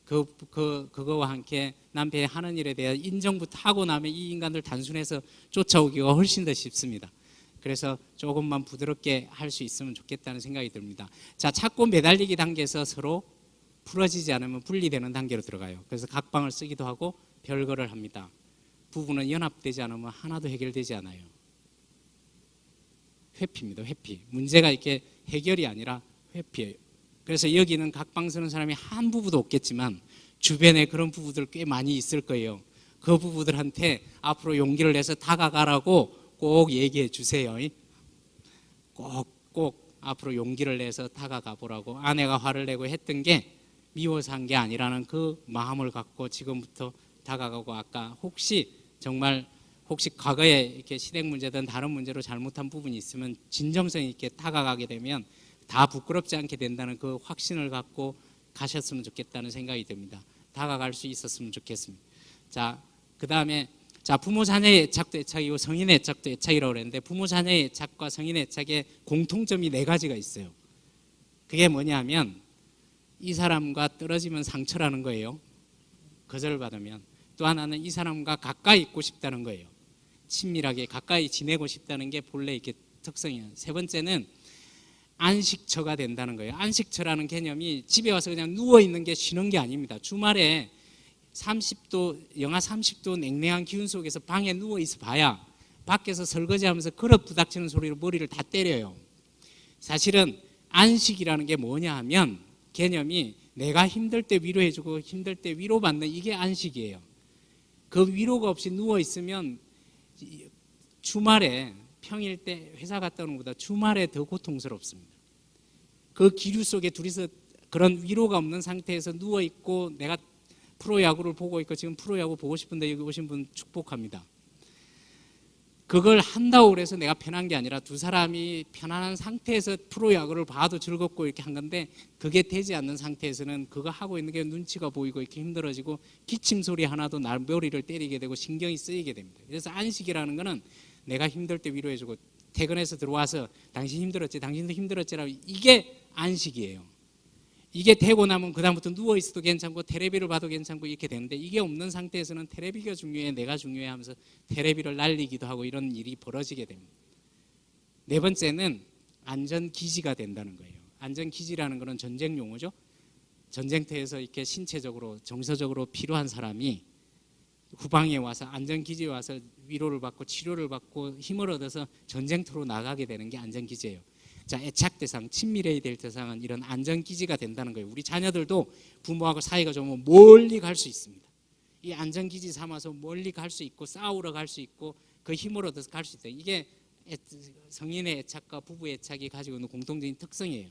그거와 함께 남편이 하는 일에 대한 인정부터 하고 나면 이 인간들 단순해서 쫓아오기가 훨씬 더 쉽습니다. 그래서 조금만 부드럽게 할 수 있으면 좋겠다는 생각이 듭니다. 자, 찾고 매달리기 단계에서 서로 풀어지지 않으면 분리되는 단계로 들어가요. 그래서 각방을 쓰기도 하고 별거를 합니다. 부부는 연합되지 않으면 하나도 해결되지 않아요. 회피입니다. 회피. 문제가 이렇게 해결이 아니라 회피예요. 그래서 여기는 각방 쓰는 사람이 한 부부도 없겠지만 주변에 그런 부부들 꽤 많이 있을 거예요. 그 부부들한테 앞으로 용기를 내서 다가가라고 꼭 얘기해 주세요. 꼭 앞으로 용기를 내서 다가가 보라고. 아내가 화를 내고 했던 게 미워서 한 게 아니라는 그 마음을 갖고 지금부터 다가가고, 아까 혹시 과거에 이렇게 시댁 문제든 다른 문제로 잘못한 부분이 있으면 진정성 있게 다가가게 되면 다 부끄럽지 않게 된다는 그 확신을 갖고 가셨으면 좋겠다는 생각이 듭니다. 다가갈 수 있었으면 좋겠습니다. 자, 그 다음에, 자, 부모 자녀의 애착도 애착이고 성인의 애착도 애착이라고 그랬는데, 부모 자녀의 애착과 성인의 애착의 공통점이 4가지가 있어요. 그게 뭐냐면 이 사람과 떨어지면 상처라는 거예요. 거절받으면. 또 하나는 이 사람과 가까이 있고 싶다는 거예요. 친밀하게 가까이 지내고 싶다는 게 본래 이렇게 특성이에요. 3번째는 안식처가 된다는 거예요. 안식처라는 개념이 집에 와서 그냥 누워있는 게 쉬는 게 아닙니다. 주말에 영하 30도 냉랭한 기운 속에서 방에 누워있어 봐야 밖에서 설거지하면서 그릇 부닥치는 소리로 머리를 다 때려요. 사실은 안식이라는 게 뭐냐 하면 개념이 내가 힘들 때 위로해주고 힘들 때 위로받는 이게 안식이에요. 그 위로가 없이 누워있으면 주말에 평일 때 회사 갔다 오는 것보다 주말에 더 고통스럽습니다. 그 기류 속에 둘이서 그런 위로가 없는 상태에서 누워있고 내가 프로야구를 보고 있고 지금 프로야구 보고 싶은데 여기 오신 분 축복합니다. 그걸 한다고 그래서 내가 편한 게 아니라 두 사람이 편안한 상태에서 프로야구를 봐도 즐겁고 이렇게 한 건데 그게 되지 않는 상태에서는 그거 하고 있는 게 눈치가 보이고 이렇게 힘들어지고 기침 소리 하나도 날 머리를 때리게 되고 신경이 쓰이게 됩니다. 그래서 안식이라는 거는 내가 힘들 때 위로해주고 퇴근해서 들어와서 당신 힘들었지 당신도 힘들었지라고 이게 안식이에요. 이게 되고 나면 그다음부터 누워있어도 괜찮고 테레비를 봐도 괜찮고 이렇게 되는데 이게 없는 상태에서는 테레비가 중요해 내가 중요해 하면서 테레비를 날리기도 하고 이런 일이 벌어지게 됩니다. 네 번째는 안전기지가 된다는 거예요. 안전기지라는 거는 전쟁 용어죠. 전쟁터에서 이렇게 신체적으로 정서적으로 필요한 사람이 후방에 와서 안전기지에 와서 위로를 받고 치료를 받고 힘을 얻어서 전쟁터로 나가게 되는 게 안전기지예요. 자, 애착 대상, 친밀해야 될 대상은 이런 안전기지가 된다는 거예요. 우리 자녀들도 부모하고 사이가 좋으면 멀리 갈 수 있습니다. 이 안전기지 삼아서 멀리 갈 수 있고 싸우러 갈 수 있고 그 힘을 얻어서 갈 수 있어요. 이게 성인의 애착과 부부의 애착이 가지고 있는 공통적인 특성이에요.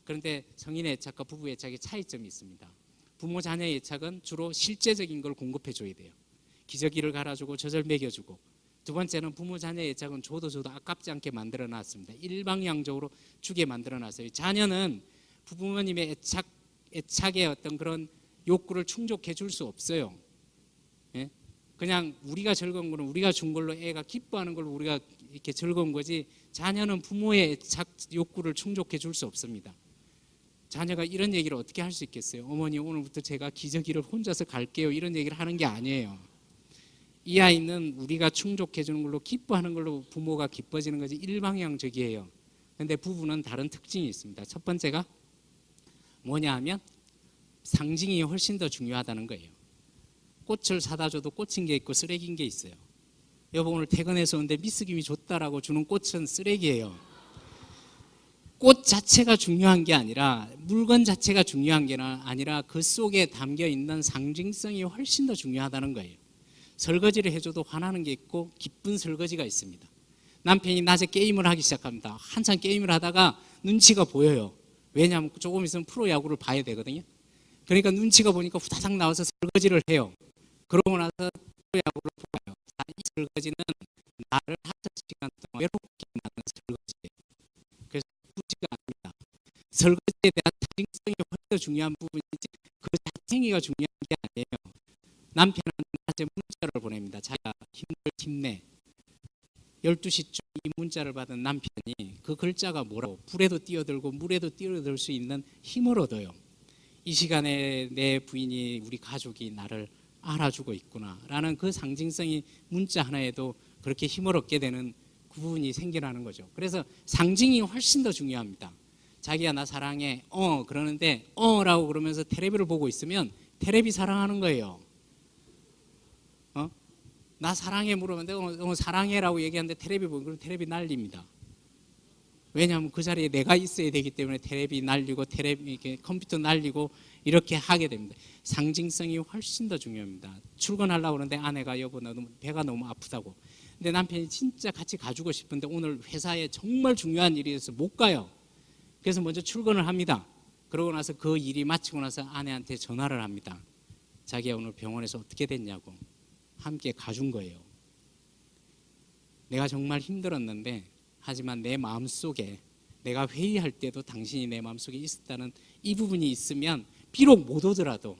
그런데 성인의 애착과 부부의 애착에 차이점이 있습니다. 부모 자녀의 애착은 주로 실제적인 걸 공급해 줘야 돼요. 기저귀를 갈아주고 젖을 먹여주고. 두 번째는 부모 자녀의 애착은 줘도 아깝지 않게 만들어 놨습니다. 일방향적으로 주게 만들어 놨어요. 자녀는 부모님의 애착의 어떤 그런 욕구를 충족해 줄 수 없어요. 예? 그냥 우리가 즐거운 거는 우리가 준 걸로 애가 기뻐하는 걸로 우리가 이렇게 즐거운 거지 자녀는 부모의 애착 욕구를 충족해 줄 수 없습니다. 자녀가 이런 얘기를 어떻게 할 수 있겠어요? 어머니 오늘부터 제가 기저귀를 혼자서 갈게요. 이런 얘기를 하는 게 아니에요. 이 아이는 우리가 충족해 주는 걸로 기뻐하는 걸로 부모가 기뻐지는 거지 일방향적이에요. 그런데 부부는 다른 특징이 있습니다. 첫 번째가 뭐냐 하면 상징이 훨씬 더 중요하다는 거예요. 꽃을 사다 줘도 꽂힌 게 있고 쓰레기인 게 있어요. 여보 오늘 퇴근해서 오는데 미스김이 좋다라고 주는 꽃은 쓰레기예요. 꽃 자체가 중요한 게 아니라 물건 자체가 중요한 게 아니라 그 속에 담겨 있는 상징성이 훨씬 더 중요하다는 거예요. 설거지를 해줘도 화나는 게 있고 기쁜 설거지가 있습니다. 남편이 낮에 게임을 하기 시작합니다. 한참 게임을 하다가 눈치가 보여요. 왜냐하면 조금 있으면 프로야구를 봐야 되거든요. 그러니까 눈치가 보니까 후다닥 나와서 설거지를 해요. 그러고 나서 프로야구를 봐요. 이 설거지는 나를 5시간 동안 외롭게 만든 설거지예요. 그래서 나쁘지가 않습니다. 설거지에 대한 상징성이 훨씬 더 중요한 부분이지 그 자체가 중요한 게 아니에요. 남편은 낮에 문자를 보냅니다. 자기가 힘내. 12시쯤 이 문자를 받은 남편이 그 글자가 뭐라고 불에도 뛰어들고 물에도 뛰어들 수 있는 힘을 얻어요. 이 시간에 내 부인이 우리 가족이 나를 알아주고 있구나 라는 그 상징성이 문자 하나에도 그렇게 힘을 얻게 되는 그 부분이 생겨나는 거죠. 그래서 상징이 훨씬 더 중요합니다. 자기야 나 사랑해 그러는데 라고 그러면서 테레비를 보고 있으면 테레비 사랑하는 거예요. 나 사랑해 물으면 내가 사랑해라고 얘기하는데 테레비 보면 그럼 테레비 날립니다. 왜냐하면 그 자리에 내가 있어야 되기 때문에 테레비 날리고 이렇게 컴퓨터 날리고 이렇게 하게 됩니다. 상징성이 훨씬 더 중요합니다. 출근하려고 그러는데 아내가 여보 나 배가 너무 아프다고. 근데 남편이 진짜 같이 가주고 싶은데 오늘 회사에 정말 중요한 일이 있어서 못 가요. 그래서 먼저 출근을 합니다. 그러고 나서 그 일이 마치고 나서 아내한테 전화를 합니다. 자기야 오늘 병원에서 어떻게 됐냐고. 함께 가준 거예요. 내가 정말 힘들었는데 하지만 내 마음속에 내가 회의할 때도 당신이 내 마음속에 있었다는 이 부분이 있으면 비록 못 오더라도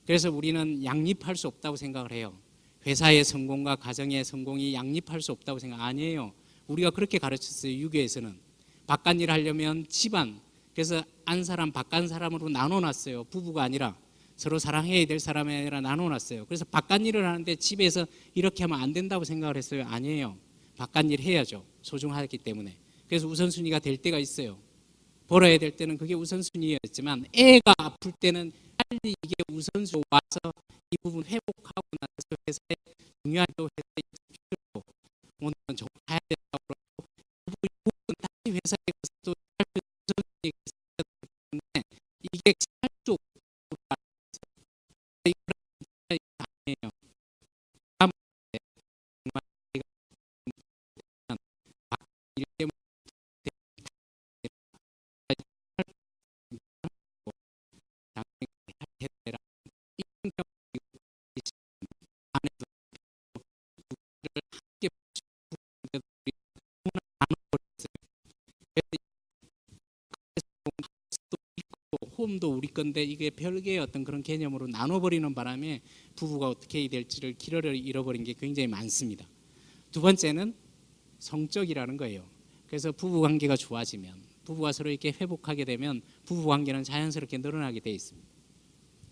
그래서 우리는 양립할 수 없다고 생각을 해요. 회사의 성공과 가정의 성공이 양립할 수 없다고 생각 아니에요. 우리가 그렇게 가르쳤어요. 유교에서는 바깥 일 하려면 집안 그래서 안 사람 바깥 사람으로 나눠놨어요. 부부가 아니라 서로 사랑해야 될 사람이 아니라 나눠놨어요. 그래서 바깥 일을 하는데 집에서 이렇게 하면 안 된다고 생각을 했어요. 아니에요. 바깥 일 해야죠. 소중하기 때문에. 그래서 우선순위가 될 때가 있어요. 벌어야 될 때는 그게 우선순위였지만 애가 아플 때는 빨리 이게 우선순위 와서 이 부분 회복하고 나서 회사에 중요한 또 회사에 오늘은 회사에 가서 또 이게 살수 아니에요. 이렇게 홈도 우리 건데 이게 별개의 어떤 그런 개념으로 나눠버리는 바람에 부부가 어떻게 해야 될지를 길을 잃어버린 게 굉장히 많습니다. 두 번째는 성적이라는 거예요. 그래서 부부 관계가 좋아지면, 부부가 서로 이렇게 회복하게 되면 부부 관계는 자연스럽게 늘어나게 돼 있습니다.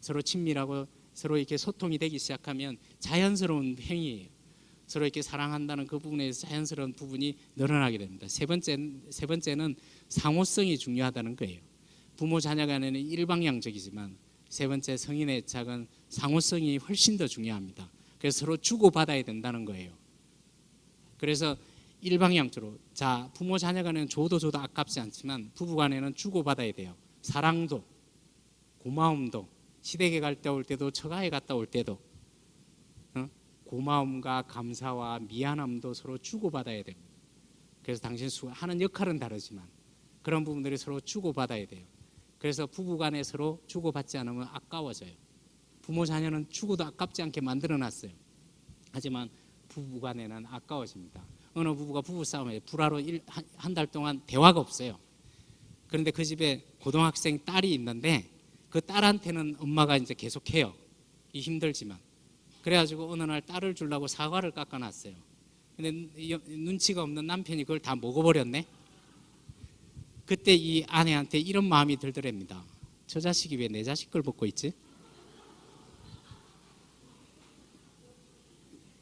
서로 친밀하고 서로 이렇게 소통이 되기 시작하면 자연스러운 행위예요. 서로 이렇게 사랑한다는 그 부분에서 자연스러운 부분이 늘어나게 됩니다. 세 번째는 상호성이 중요하다는 거예요. 부모 자녀 간에는 일방향적이지만 세 번째 성인의 애착은 상호성이 훨씬 더 중요합니다. 그래서 서로 주고받아야 된다는 거예요. 그래서 일방향적으로, 자, 부모 자녀 간에는 줘도 아깝지 않지만 부부 간에는 주고받아야 돼요. 사랑도 고마움도, 시댁에 갈 때 올 때도 처가에 갔다 올 때도 고마움과 감사와 미안함도 서로 주고받아야 됩니다. 그래서 당신 하는 역할은 다르지만 그런 부분들이 서로 주고받아야 돼요. 그래서 부부 간에 서로 주고받지 않으면 아까워져요. 부모 자녀는 주고도 아깝지 않게 만들어놨어요. 하지만 부부 간에는 아까워집니다. 어느 부부가 부부싸움에 불화로 한 달 동안 대화가 없어요. 그런데 그 집에 고등학생 딸이 있는데 그 딸한테는 엄마가 이제 계속해요. 이 힘들지만. 그래가지고 어느 날 딸을 주려고 사과를 깎아놨어요. 근데 눈치가 없는 남편이 그걸 다 먹어버렸네. 그때 이 아내한테 이런 마음이 들더랍니다. 저 자식이 왜 내 자식 걸 먹고 있지?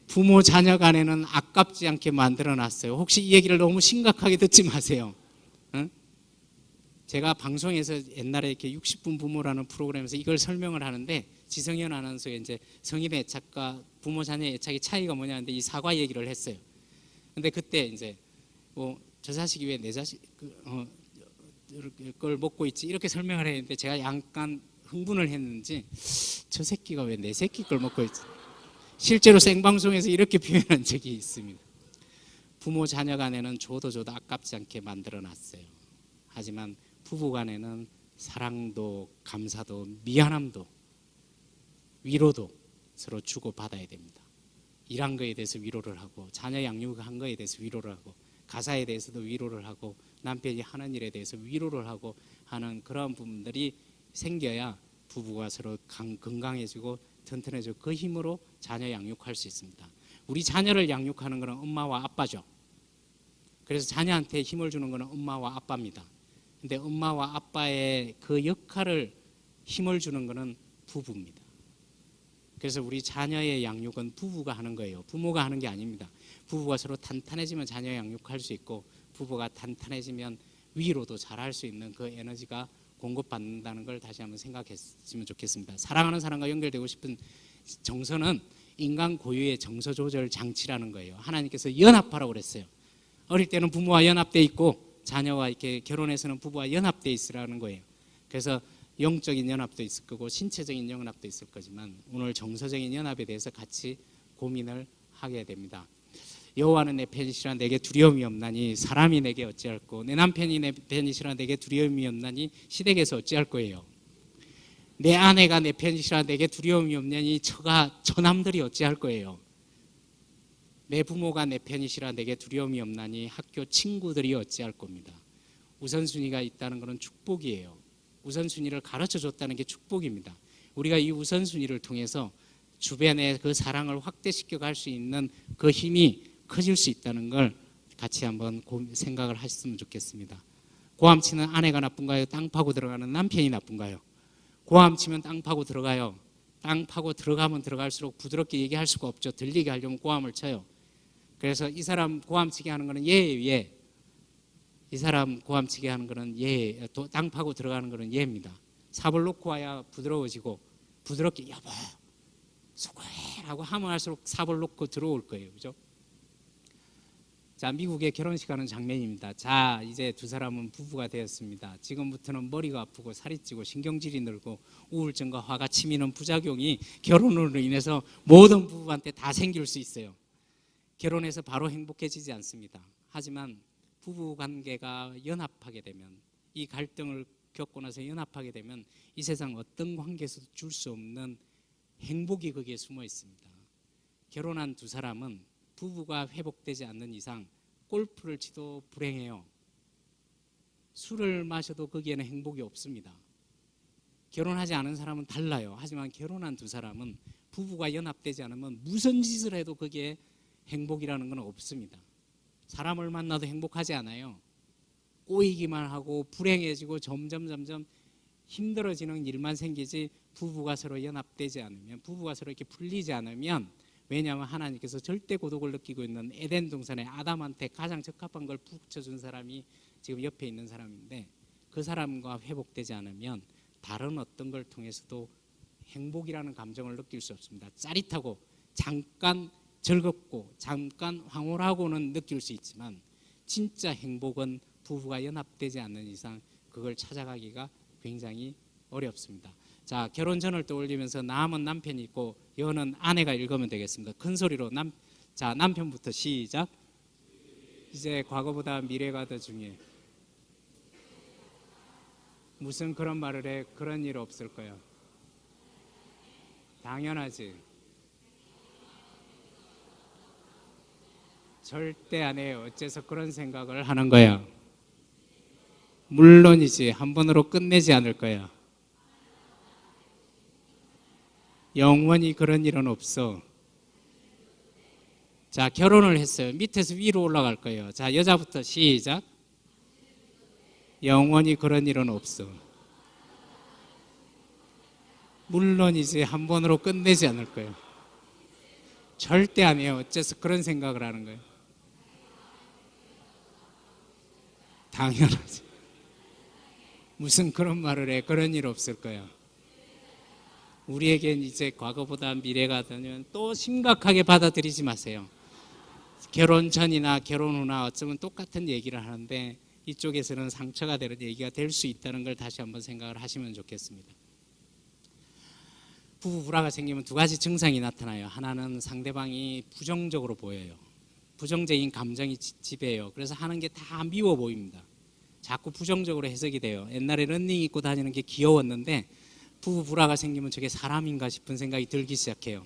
부모 자녀 간에는 아깝지 않게 만들어놨어요. 혹시 이 얘기를 너무 심각하게 듣지 마세요. 응? 제가 방송에서 옛날에 이렇게 60분 부모라는 프로그램에서 이걸 설명을 하는데 지성현 아나운서가 이제 성인의 애착과 부모 자녀의 애착의 차이가 뭐냐는데 이 사과 얘기를 했어요. 근데 그때 이제 저 자식이 왜 내 자식 걸 먹고 있지 이렇게 설명을 했는데 제가 약간 흥분을 했는지 저 새끼가 왜 내 새끼 걸 먹고 있지? 실제로 생방송에서 이렇게 표현한 적이 있습니다. 부모 자녀 간에는 줘도 아깝지 않게 만들어놨어요. 하지만 부부 간에는 사랑도 감사도 미안함도 위로도 서로 주고받아야 됩니다. 일한 거에 대해서 위로를 하고 자녀 양육한 거에 대해서 위로를 하고 가사에 대해서도 위로를 하고 남편이 하는 일에 대해서 위로를 하고 하는 그런 부분들이 생겨야 부부가 서로 건강해지고 튼튼해지고 그 힘으로 자녀 양육할 수 있습니다. 우리 자녀를 양육하는 것은 엄마와 아빠죠. 그래서 자녀한테 힘을 주는 것은 엄마와 아빠입니다. 근데 엄마와 아빠의 그 역할을 힘을 주는 것은 부부입니다. 그래서 우리 자녀의 양육은 부부가 하는 거예요. 부모가 하는 게 아닙니다. 부부가 서로 탄탄해지면 자녀 양육할 수 있고 부부가 탄탄해지면 위로도 잘할 수 있는 그 에너지가 공급받는다는 걸 다시 한번 생각했으면 좋겠습니다. 사랑하는 사람과 연결되고 싶은 정서는 인간 고유의 정서 조절 장치라는 거예요. 하나님께서 연합하라고 그랬어요. 어릴 때는 부모와 연합돼 있고 자녀와 이렇게 결혼해서는 부부와 연합돼 있으라는 거예요. 그래서 영적인 연합도 있을 거고 신체적인 연합도 있을 거지만 오늘 정서적인 연합에 대해서 같이 고민을 하게 됩니다. 여호와는 내 편이시라 내게 두려움이 없나니 사람이 내게 어찌할꼬 내 남편이 내 편이시라 내게 두려움이 없나니 시댁에서 어찌할 거예요. 내 아내가 내 편이시라 내게 두려움이 없나니 처남들이 어찌할 거예요. 내 부모가 내 편이시라 내게 두려움이 없나니 학교 친구들이 어찌할 겁니다. 우선순위가 있다는 것은 축복이에요. 우선순위를 가르쳐줬다는 게 축복입니다. 우리가 이 우선순위를 통해서 주변에 그 사랑을 확대시켜 갈 수 있는 그 힘이 커질 수 있다는 걸 같이 한번 생각을 하셨으면 좋겠습니다. 고함 치는 아내가 나쁜가요? 땅 파고 들어가는 남편이 나쁜가요? 고함 치면 땅 파고 들어가요. 땅 파고 들어가면 들어갈수록 부드럽게 얘기할 수가 없죠. 들리게 하려면 고함을 쳐요. 그래서 이 사람 고함 치게 하는 거는 예. 이 사람 고함치게 하는 거는 예, 땅 파고 들어가는 거는 예입니다. 삽을 놓고 와야 부드러워지고 부드럽게 여보 수고해라고 하면 할수록 삽을 놓고 들어올 거예요. 그죠? 자, 미국의 결혼식 하는 장면입니다. 자, 이제 두 사람은 부부가 되었습니다. 지금부터는 머리가 아프고 살이 찌고 신경질이 늘고 우울증과 화가 치미는 부작용이 결혼으로 인해서 모든 부부한테 다 생길 수 있어요. 결혼해서 바로 행복해지지 않습니다. 하지만 부부 관계가 연합하게 되면, 이 갈등을 겪고 나서 연합하게 되면 이 세상 어떤 관계에서도 줄 수 없는 행복이 거기에 숨어 있습니다. 결혼한 두 사람은 부부가 회복되지 않는 이상 골프를 치도 불행해요. 술을 마셔도 거기에는 행복이 없습니다. 결혼하지 않은 사람은 달라요. 하지만 결혼한 두 사람은 부부가 연합되지 않으면 무슨 짓을 해도 거기에 행복이라는 건 없습니다. 사람을 만나도 행복하지 않아요. 꼬이기만 하고 불행해지고 점점 힘들어지는 일만 생기지, 부부가 서로 연합되지 않으면, 부부가 서로 이렇게 풀리지 않으면, 왜냐하면 하나님께서 절대 고독을 느끼고 있는 에덴 동산에 아담한테 가장 적합한 걸 붙여준 사람이 지금 옆에 있는 사람인데, 그 사람과 회복되지 않으면 다른 어떤 걸 통해서도 행복이라는 감정을 느낄 수 없습니다. 짜릿하고 잠깐 즐겁고 잠깐 황홀하고는 느낄 수 있지만 진짜 행복은 부부가 연합되지 않는 이상 그걸 찾아가기가 굉장히 어렵습니다. 자, 결혼 전을 떠올리면서 남은 남편이 있고 여는 아내가 읽으면 되겠습니다. 큰 소리로 자, 남편부터 시작. 이제 과거보다 미래가 더 중요해. 무슨 그런 말을 해? 그런 일 없을 거야. 당연하지. 절대 안 해요. 어째서 그런 생각을 하는 거야? 물론이지. 한 번으로 끝내지 않을 거야. 영원히 그런 일은 없어. 자, 결혼을 했어요. 밑에서 위로 올라갈 거예요. 자, 여자부터 시작. 영원히 그런 일은 없어. 물론이지. 한 번으로 끝내지 않을 거예요. 절대 안 해요. 어째서 그런 생각을 하는 거예요? 당연하지. 무슨 그런 말을 해? 그런 일 없을 거야. 우리에겐 이제 과거보다 미래가 되면 또 심각하게 받아들이지 마세요. 결혼 전이나 결혼 후나 어쩌면 똑같은 얘기를 하는데 이쪽에서는 상처가 되는 얘기가 될 수 있다는 걸 다시 한번 생각을 하시면 좋겠습니다. 부부 불화가 생기면 두 가지 증상이 나타나요. 하나는 상대방이 부정적으로 보여요. 부정적인 감정이 지배해요. 그래서 하는 게 다 미워 보입니다. 자꾸 부정적으로 해석이 돼요. 옛날에 런닝 입고 다니는 게 귀여웠는데 부부 불화가 생기면 저게 사람인가 싶은 생각이 들기 시작해요.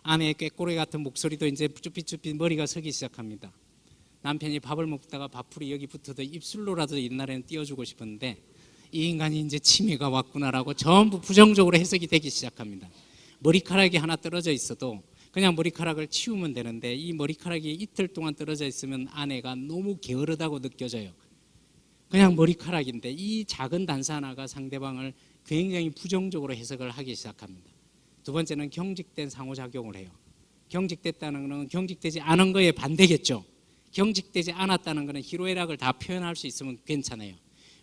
아내의 꾀꼬리 같은 목소리도 이제 쭈삣쭈삣 머리가 서기 시작합니다. 남편이 밥을 먹다가 밥풀이 여기 붙어도 입술로라도 옛날에는 띄워주고 싶었는데 이 인간이 이제 치매가 왔구나라고 전부 부정적으로 해석이 되기 시작합니다. 머리카락이 하나 떨어져 있어도 그냥 머리카락을 치우면 되는데 이 머리카락이 이틀 동안 떨어져 있으면 아내가 너무 게으르다고 느껴져요. 그냥 머리카락인데 이 작은 단서 하나가 상대방을 굉장히 부정적으로 해석을 하기 시작합니다. 두 번째는 경직된 상호작용을 해요. 경직됐다는 것은 경직되지 않은 거에 반대겠죠. 경직되지 않았다는 것은 희로애락을 다 표현할 수 있으면 괜찮아요.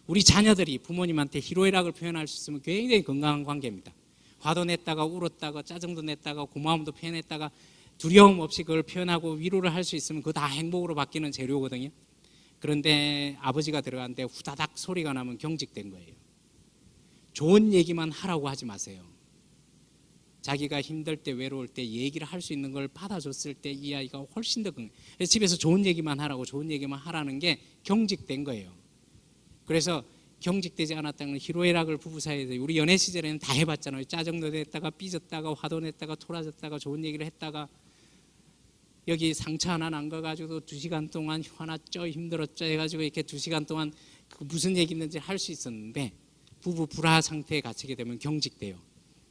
우리 자녀들이 부모님한테 희로애락을 표현할 수 있으면 굉장히 건강한 관계입니다. 화도 냈다가 울었다가 짜증도 냈다가 고마움도 표현했다가 두려움 없이 그걸 표현하고 위로를 할 수 있으면 그거 다 행복으로 바뀌는 재료거든요. 그런데 아버지가 들어갔는데 후다닥 소리가 나면 경직된 거예요. 좋은 얘기만 하라고 하지 마세요. 자기가 힘들 때 외로울 때 얘기를 할 수 있는 걸 받아줬을 때 이 아이가 훨씬 더 집에서 좋은 얘기만 하라고 좋은 얘기만 하라는 게 경직된 거예요. 그래서 경직되지 않았다는 희로애락을 부부 사이에서 우리 연애 시절에는 다 해봤잖아요. 짜증도 냈다가 삐졌다가 화도 냈다가 토라졌다가 좋은 얘기를 했다가 여기 상처 하나 난 거 가지고도 2시간 동안 화났죠 힘들었죠 해가지고 이렇게 2시간 동안 무슨 얘기 있는지 할 수 있었는데 부부 불화 상태에 갇히게 되면 경직돼요.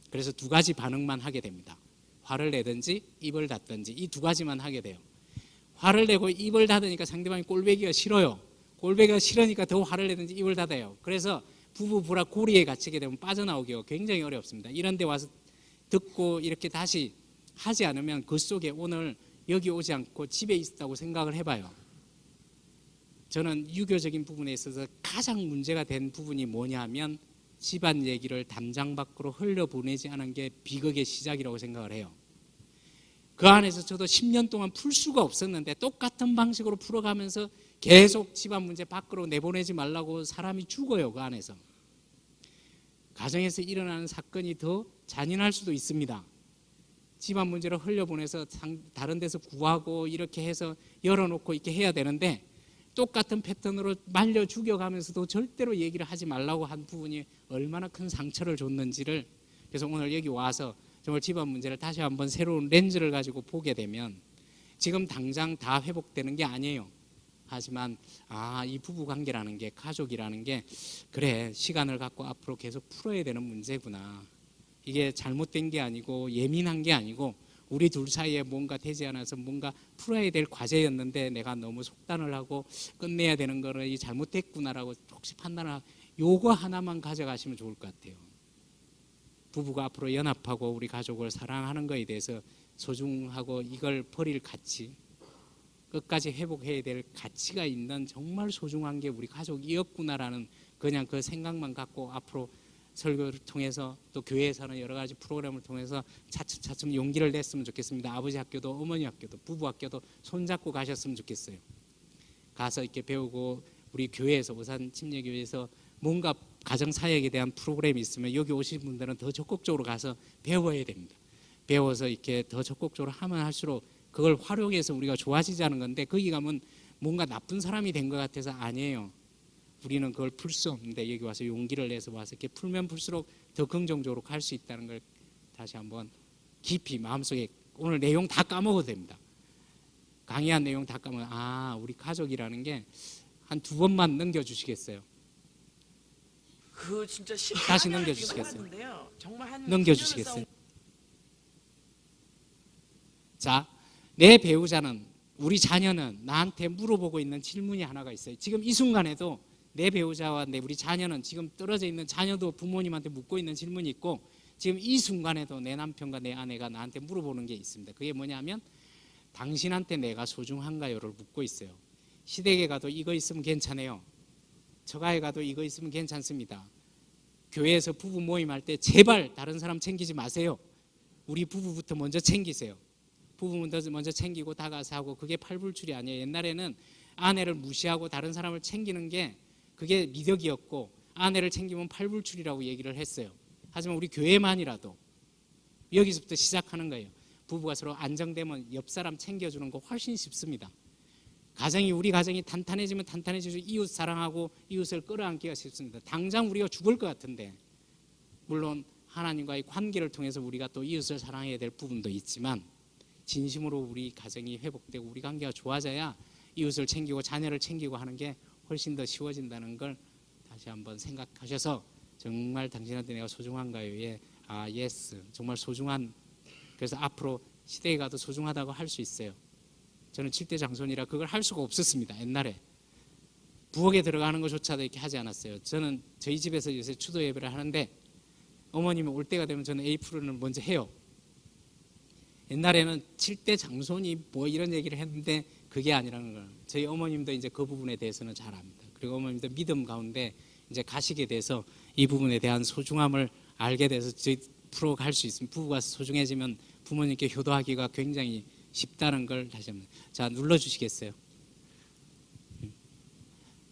그래서 두 가지 반응만 하게 됩니다. 화를 내든지 입을 닫든지 이 두 가지만 하게 돼요. 화를 내고 입을 닫으니까 상대방이 꼴배기가 싫어요. 꼴배기가 싫으니까 더 화를 내든지 입을 닫아요. 그래서 부부 불화 고리에 갇히게 되면 빠져나오기가 굉장히 어렵습니다. 이런 데 와서 듣고 이렇게 다시 하지 않으면 그 속에 오늘 여기 오지 않고 집에 있었다고 생각을 해봐요. 저는 유교적인 부분에 있어서 가장 문제가 된 부분이 뭐냐면 집안 얘기를 담장 밖으로 흘려보내지 않은 게 비극의 시작이라고 생각을 해요. 그 안에서 저도 10년 동안 풀 수가 없었는데 똑같은 방식으로 풀어가면서 계속 집안 문제 밖으로 내보내지 말라고 사람이 죽어요. 그 안에서. 가정에서 일어나는 사건이 더 잔인할 수도 있습니다. 집안 문제를 흘려보내서 다른 데서 구하고 이렇게 해서 열어놓고 이렇게 해야 되는데 똑같은 패턴으로 말려 죽여가면서도 절대로 얘기를 하지 말라고 한 부분이 얼마나 큰 상처를 줬는지를, 그래서 오늘 여기 와서 정말 집안 문제를 다시 한번 새로운 렌즈를 가지고 보게 되면 지금 당장 다 회복되는 게 아니에요. 하지만 이 부부관계라는 게, 가족이라는 게 그래 시간을 갖고 앞으로 계속 풀어야 되는 문제구나. 이게 잘못된 게 아니고 예민한 게 아니고 우리 둘 사이에 뭔가 되지 않아서 뭔가 풀어야 될 과제였는데 내가 너무 속단을 하고 끝내야 되는 거를 잘못됐구나라고 혹시 판단을 하고 요거 하나만 가져가시면 좋을 것 같아요. 부부가 앞으로 연합하고 우리 가족을 사랑하는 거에 대해서 소중하고 이걸 버릴 가치, 끝까지 회복해야 될 가치가 있는 정말 소중한 게 우리 가족이었구나라는 그냥 그 생각만 갖고 앞으로 설교를 통해서 또 교회에서는 여러 가지 프로그램을 통해서 차츰 용기를 냈으면 좋겠습니다. 아버지 학교도 어머니 학교도 부부 학교도 손잡고 가셨으면 좋겠어요. 가서 이렇게 배우고 우리 교회에서 오산 침례교회에서 뭔가 가정사역에 대한 프로그램이 있으면 여기 오신 분들은 더 적극적으로 가서 배워야 됩니다. 배워서 이렇게 더 적극적으로 하면 할수록 그걸 활용해서 우리가 좋아지자는 건데 거기 가면 뭔가 나쁜 사람이 된 것 같아서 아니에요. 우리는 그걸 풀 수 없는데 여기 와서 용기를 내서 와서 이렇게 풀면 풀수록 더 긍정적으로 갈 수 있다는 걸 다시 한번 깊이 마음속에, 오늘 내용 다 까먹어도 됩니다. 강의한 내용 다 까먹으면 우리 가족이라는 게 한 2번만 넘겨주시겠어요? 그 진짜 다시 넘겨주시겠어요? 정말 한 넘겨주시겠어요? 자, 내 배우자는, 우리 자녀는 나한테 물어보고 있는 질문이 하나가 있어요. 지금 이 순간에도 내 배우자와 우리 자녀는, 지금 떨어져 있는 자녀도 부모님한테 묻고 있는 질문이 있고 지금 이 순간에도 내 남편과 내 아내가 나한테 물어보는 게 있습니다. 그게 뭐냐면 당신한테 내가 소중한가요를 묻고 있어요. 시댁에 가도 이거 있으면 괜찮아요. 저가에 가도 이거 있으면 괜찮습니다. 교회에서 부부 모임할 때 제발 다른 사람 챙기지 마세요. 우리 부부부터 먼저 챙기세요. 부부부터 먼저 챙기고 다가서 하고, 그게 팔불출이 아니에요. 옛날에는 아내를 무시하고 다른 사람을 챙기는 게 그게 미덕이었고 아내를 챙기면 팔불출이라고 얘기를 했어요. 하지만 우리 교회만이라도 여기서부터 시작하는 거예요. 부부가 서로 안정되면 옆 사람 챙겨주는 거 훨씬 쉽습니다. 우리 가정이 탄탄해지면 탄탄해질수록 이웃 사랑하고 이웃을 끌어안기가 쉽습니다. 당장 우리가 죽을 것 같은데, 물론 하나님과의 관계를 통해서 우리가 또 이웃을 사랑해야 될 부분도 있지만 진심으로 우리 가정이 회복되고 우리 관계가 좋아져야 이웃을 챙기고 자녀를 챙기고 하는 게 훨씬 더 쉬워진다는 걸 다시 한번 생각하셔서 정말 당신한테 내가 소중한가요에 예스, 정말 소중한, 그래서 앞으로 시대에 가도 소중하다고 할 수 있어요. 저는 7대 장손이라 그걸 할 수가 없었습니다. 옛날에 부엌에 들어가는 것조차도 이렇게 하지 않았어요. 저는 저희 집에서 요새 추도 예배를 하는데 어머님이 올 때가 되면 저는 에이프론을 먼저 해요. 옛날에는 7대 장손이 뭐 이런 얘기를 했는데 그게 아니라는 걸 저희 어머님도 이제 그 부분에 대해서는 잘 압니다. 그리고 어머님도 믿음 가운데 이제 가시게 돼서 이 부분에 대한 소중함을 알게 돼서 저희 프로 갈 수 있으면, 부부가 소중해지면 부모님께 효도하기가 굉장히 쉽다는 걸 다시 한번. 자, 눌러주시겠어요?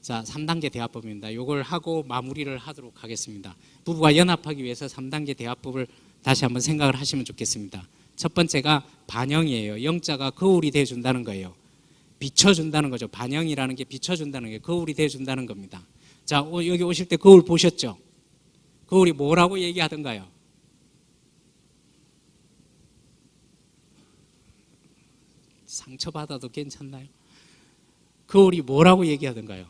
자, 3단계 대화법입니다. 이걸 하고 마무리를 하도록 하겠습니다. 부부가 연합하기 위해서 3단계 대화법을 다시 한번 생각을 하시면 좋겠습니다. 첫 번째가 반영이에요. 영자가 거울이 되어준다는 거예요. 비춰준다는 거죠. 반영이라는 게 비춰준다는 게 거울이 되어준다는 겁니다. 자, 여기 오실 때 거울 보셨죠? 거울이 뭐라고 얘기하던가요? 상처받아도 괜찮나요? 거울이 뭐라고 얘기하던가요?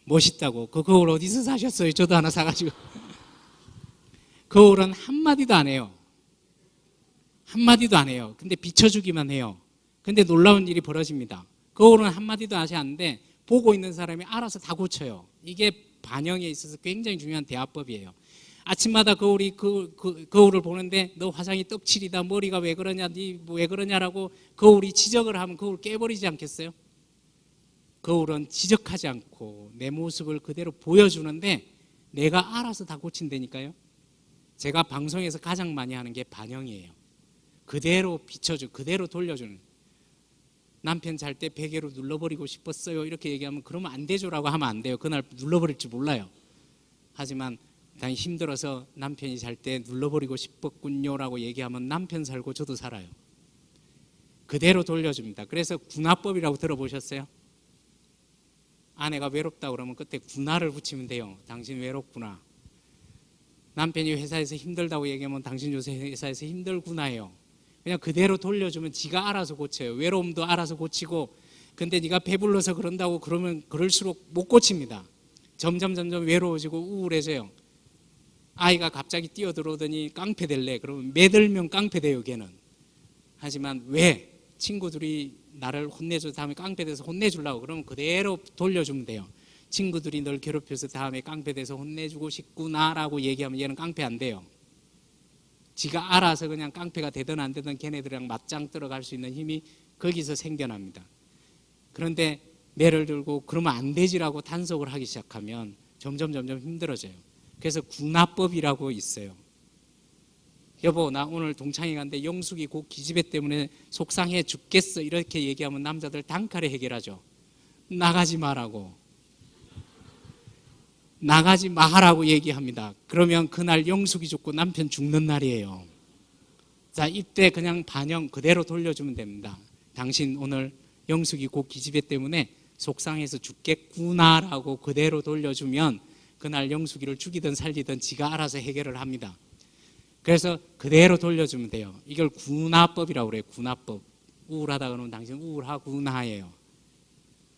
멋있다고. 그 거울 어디서 사셨어요? 저도 하나 사가지고. 거울은 한마디도 안 해요. 한마디도 안 해요. 근데 비춰주기만 해요. 근데 놀라운 일이 벌어집니다. 거울은 한마디도 하지 않는데 보고 있는 사람이 알아서 다 고쳐요. 이게 반영에 있어서 굉장히 중요한 대화법이에요. 아침마다 거울을 보는데 너 화장이 떡칠이다, 머리가 왜 그러냐, 니 왜 그러냐라고 거울이 지적을 하면 거울 깨버리지 않겠어요? 거울은 지적하지 않고 내 모습을 그대로 보여주는데 내가 알아서 다 고친다니까요. 제가 방송에서 가장 많이 하는 게 반영이에요. 그대로 비춰줘, 그대로 돌려주는. 남편 잘 때 베개로 눌러버리고 싶었어요 이렇게 얘기하면 그러면 안 되죠라고 하면 안 돼요. 그날 눌러버릴지 몰라요. 하지만 당연히 힘들어서 남편이 잘 때 눌러버리고 싶었군요라고 얘기하면 남편 살고 저도 살아요. 그대로 돌려줍니다. 그래서 군화법이라고 들어보셨어요? 아내가 외롭다 그러면 그때 군화를 붙이면 돼요. 당신 외롭구나. 남편이 회사에서 힘들다고 얘기하면 당신 요새 회사에서 힘들구나예요. 그냥 그대로 돌려주면 지가 알아서 고쳐요. 외로움도 알아서 고치고. 근데 네가 배불러서 그런다고 그러면 그럴수록 못 고칩니다. 점점 외로워지고 우울해져요. 아이가 갑자기 뛰어들어오더니 깡패 될래. 그러면 매들면 깡패 돼요, 걔는. 하지만 왜? 친구들이 나를 혼내줘 다음에 깡패 돼서 혼내주려고 그러면 그대로 돌려주면 돼요. 친구들이 널 괴롭혀서 다음에 깡패 돼서 혼내주고 싶구나라고 얘기하면 얘는 깡패 안 돼요. 지가 알아서 그냥 깡패가 되든 안 되든 걔네들이랑 맞짱 들어갈 수 있는 힘이 거기서 생겨납니다. 그런데 매를 들고 그러면 안 되지라고 단속을 하기 시작하면 점점 힘들어져요. 그래서 군화법이라고 있어요. 여보 나 오늘 동창회 갔는데 영숙이 곧 기집애 때문에 속상해 죽겠어 이렇게 얘기하면 남자들 단칼에 해결하죠. 나가지 마라고. 나가지 마라고 얘기합니다. 그러면 그날 영숙이 죽고 남편 죽는 날이에요. 자, 이때 그냥 반영 그대로 돌려주면 됩니다. 당신 오늘 영숙이 곧 기집애 때문에 속상해서 죽겠구나라고 그대로 돌려주면 그날 영숙이를 죽이든 살리든 지가 알아서 해결을 합니다. 그래서 그대로 돌려주면 돼요. 이걸 군화법이라고 그래요. 군화법. 우울하다 그러면 당신 우울하구나예요.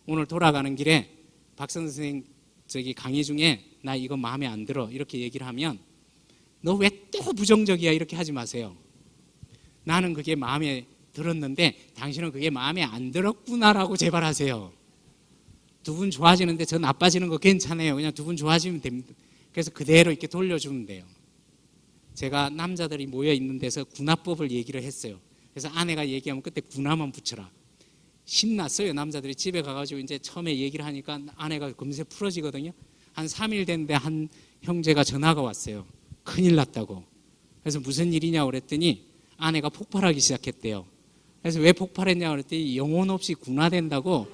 오늘 돌아가는 길에 박선 선생님 저기 강의 중에 나 이거 마음에 안 들어 이렇게 얘기를 하면 너 왜 또 부정적이야 이렇게 하지 마세요. 나는 그게 마음에 들었는데 당신은 그게 마음에 안 들었구나라고 제발 하세요. 두 분 좋아지는데 저 나빠지는 거 괜찮아요. 그냥 두 분 좋아지면 됩니다. 그래서 그대로 이렇게 돌려주면 돼요. 제가 남자들이 모여 있는 데서 군화법을 얘기를 했어요. 그래서 아내가 얘기하면 그때 군화만 붙여라. 신났어요. 남자들이 집에 가가지고 이제 처음에 얘기를 하니까 아내가 금세 풀어지거든요. 한 3일 됐는데 한 형제가 전화가 왔어요. 큰일 났다고. 그래서 무슨 일이냐고 그랬더니 아내가 폭발하기 시작했대요. 그래서 왜 폭발했냐고 그랬더니 영혼 없이 군화된다고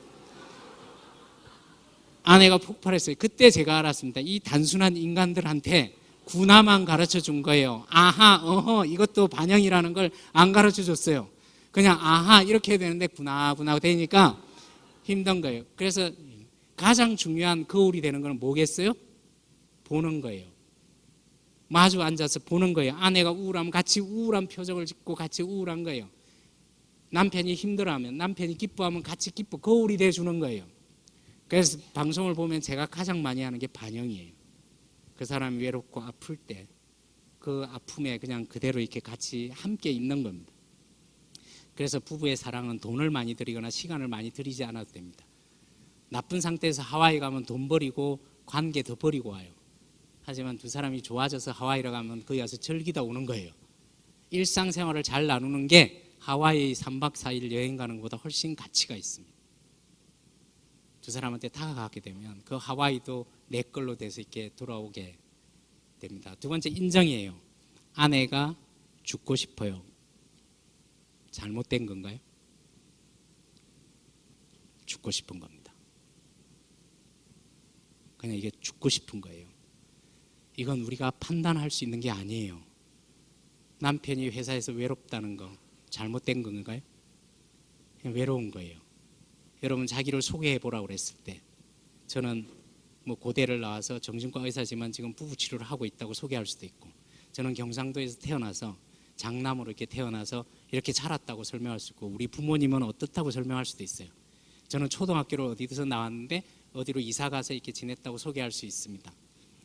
아내가 폭발했어요. 그때 제가 알았습니다. 이 단순한 인간들한테 군화만 가르쳐 준 거예요. 아하, 어허, 이것도 반영이라는 걸 안 가르쳐 줬어요. 그냥 아하 이렇게 해야 되는데 구나 되니까 힘든 거예요. 그래서 가장 중요한 거울이 되는 건 뭐겠어요? 보는 거예요. 마주 앉아서 보는 거예요. 아내가 우울하면 같이 우울한 표정을 짓고 같이 우울한 거예요. 남편이 힘들어하면 남편이 기뻐하면 같이 기뻐. 거울이 돼주는 거예요. 그래서 방송을 보면 제가 가장 많이 하는 게 반영이에요. 그 사람이 외롭고 아플 때 그 아픔에 그냥 그대로 이렇게 같이 함께 있는 겁니다. 그래서 부부의 사랑은 돈을 많이 들이거나 시간을 많이 들이지 않아도 됩니다. 나쁜 상태에서 하와이 가면 돈 버리고 관계 더 버리고 와요. 하지만 두 사람이 좋아져서 하와이로 가면 거기 가서 즐기다 오는 거예요. 일상생활을 잘 나누는 게 하와이 3박 4일 여행 가는 것보다 훨씬 가치가 있습니다. 두 사람한테 다가가게 되면 그 하와이도 내 걸로 돼서 이렇게 돌아오게 됩니다. 두 번째 인정이에요. 아내가 죽고 싶어요. 잘못된 건가요? 죽고 싶은 겁니다. 그냥 이게 죽고 싶은 거예요. 이건 우리가 판단할 수 있는 게 아니에요. 남편이 회사에서 외롭다는 거 잘못된 건가요? 그냥 외로운 거예요. 여러분 자기를 소개해 보라고 그랬을 때 저는 뭐 고대를 나와서 정신과 의사지만 지금 부부 치료를 하고 있다고 소개할 수도 있고 저는 경상도에서 태어나서 장남으로 이렇게 태어나서 이렇게 자랐다고 설명할 수 있고 우리 부모님은 어떻다고 설명할 수도 있어요. 저는 초등학교를 어디서 나왔는데 어디로 이사 가서 이렇게 지냈다고 소개할 수 있습니다.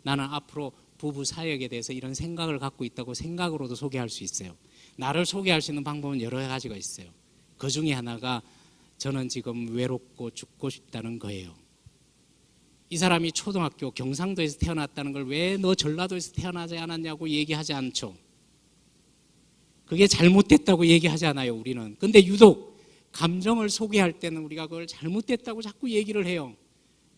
나는 앞으로 부부 사역에 대해서 이런 생각을 갖고 있다고 생각으로도 소개할 수 있어요. 나를 소개할 수 있는 방법은 여러 가지가 있어요. 그 중에 하나가 저는 지금 외롭고 죽고 싶다는 거예요. 이 사람이 초등학교 경상도에서 태어났다는 걸 왜 너 전라도에서 태어나지 않았냐고 얘기하지 않죠. 그게 잘못됐다고 얘기하지 않아요, 우리는. 근데 유독 감정을 소개할 때는 우리가 그걸 잘못됐다고 자꾸 얘기를 해요.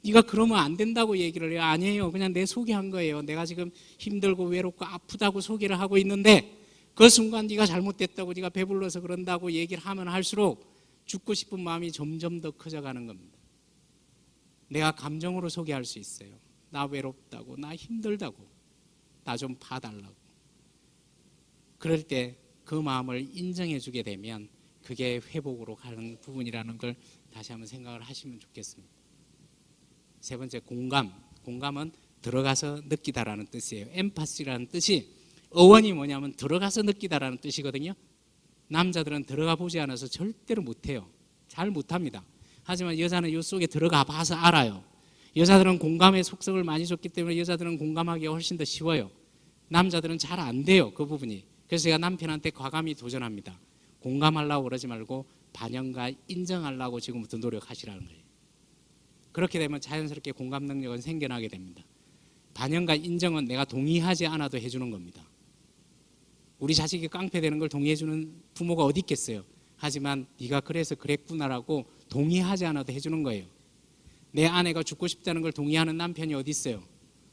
네가 그러면 안 된다고 얘기를 해요. 아니에요. 그냥 내 소개한 거예요. 내가 지금 힘들고 외롭고 아프다고 소개를 하고 있는데 그 순간 네가 잘못됐다고, 네가 배불러서 그런다고 얘기를 하면 할수록 죽고 싶은 마음이 점점 더 커져가는 겁니다. 내가 감정으로 소개할 수 있어요. 나 외롭다고, 나 힘들다고, 나 좀 봐달라고. 그럴 때 그 마음을 인정해 주게 되면 그게 회복으로 가는 부분이라는 걸 다시 한번 생각을 하시면 좋겠습니다. 세 번째, 공감. 공감은 들어가서 느끼다라는 뜻이에요. 엠파시라는 뜻이 어원이 뭐냐면 들어가서 느끼다라는 뜻이거든요. 남자들은 들어가 보지 않아서 절대로 못해요. 잘 못합니다. 하지만 여자는 이 속에 들어가 봐서 알아요. 여자들은 공감의 속성을 많이 줬기 때문에 여자들은 공감하기가 훨씬 더 쉬워요. 남자들은 잘 안 돼요, 그 부분이. 그래서 제가 남편한테 과감히 도전합니다. 공감하려고 그러지 말고 반영과 인정하려고 지금부터 노력하시라는 거예요. 그렇게 되면 자연스럽게 공감 능력은 생겨나게 됩니다. 반영과 인정은 내가 동의하지 않아도 해주는 겁니다. 우리 자식이 깡패되는 걸 동의해주는 부모가 어디 있겠어요. 하지만 네가 그래서 그랬구나라고 동의하지 않아도 해주는 거예요. 내 아내가 죽고 싶다는 걸 동의하는 남편이 어디 있어요.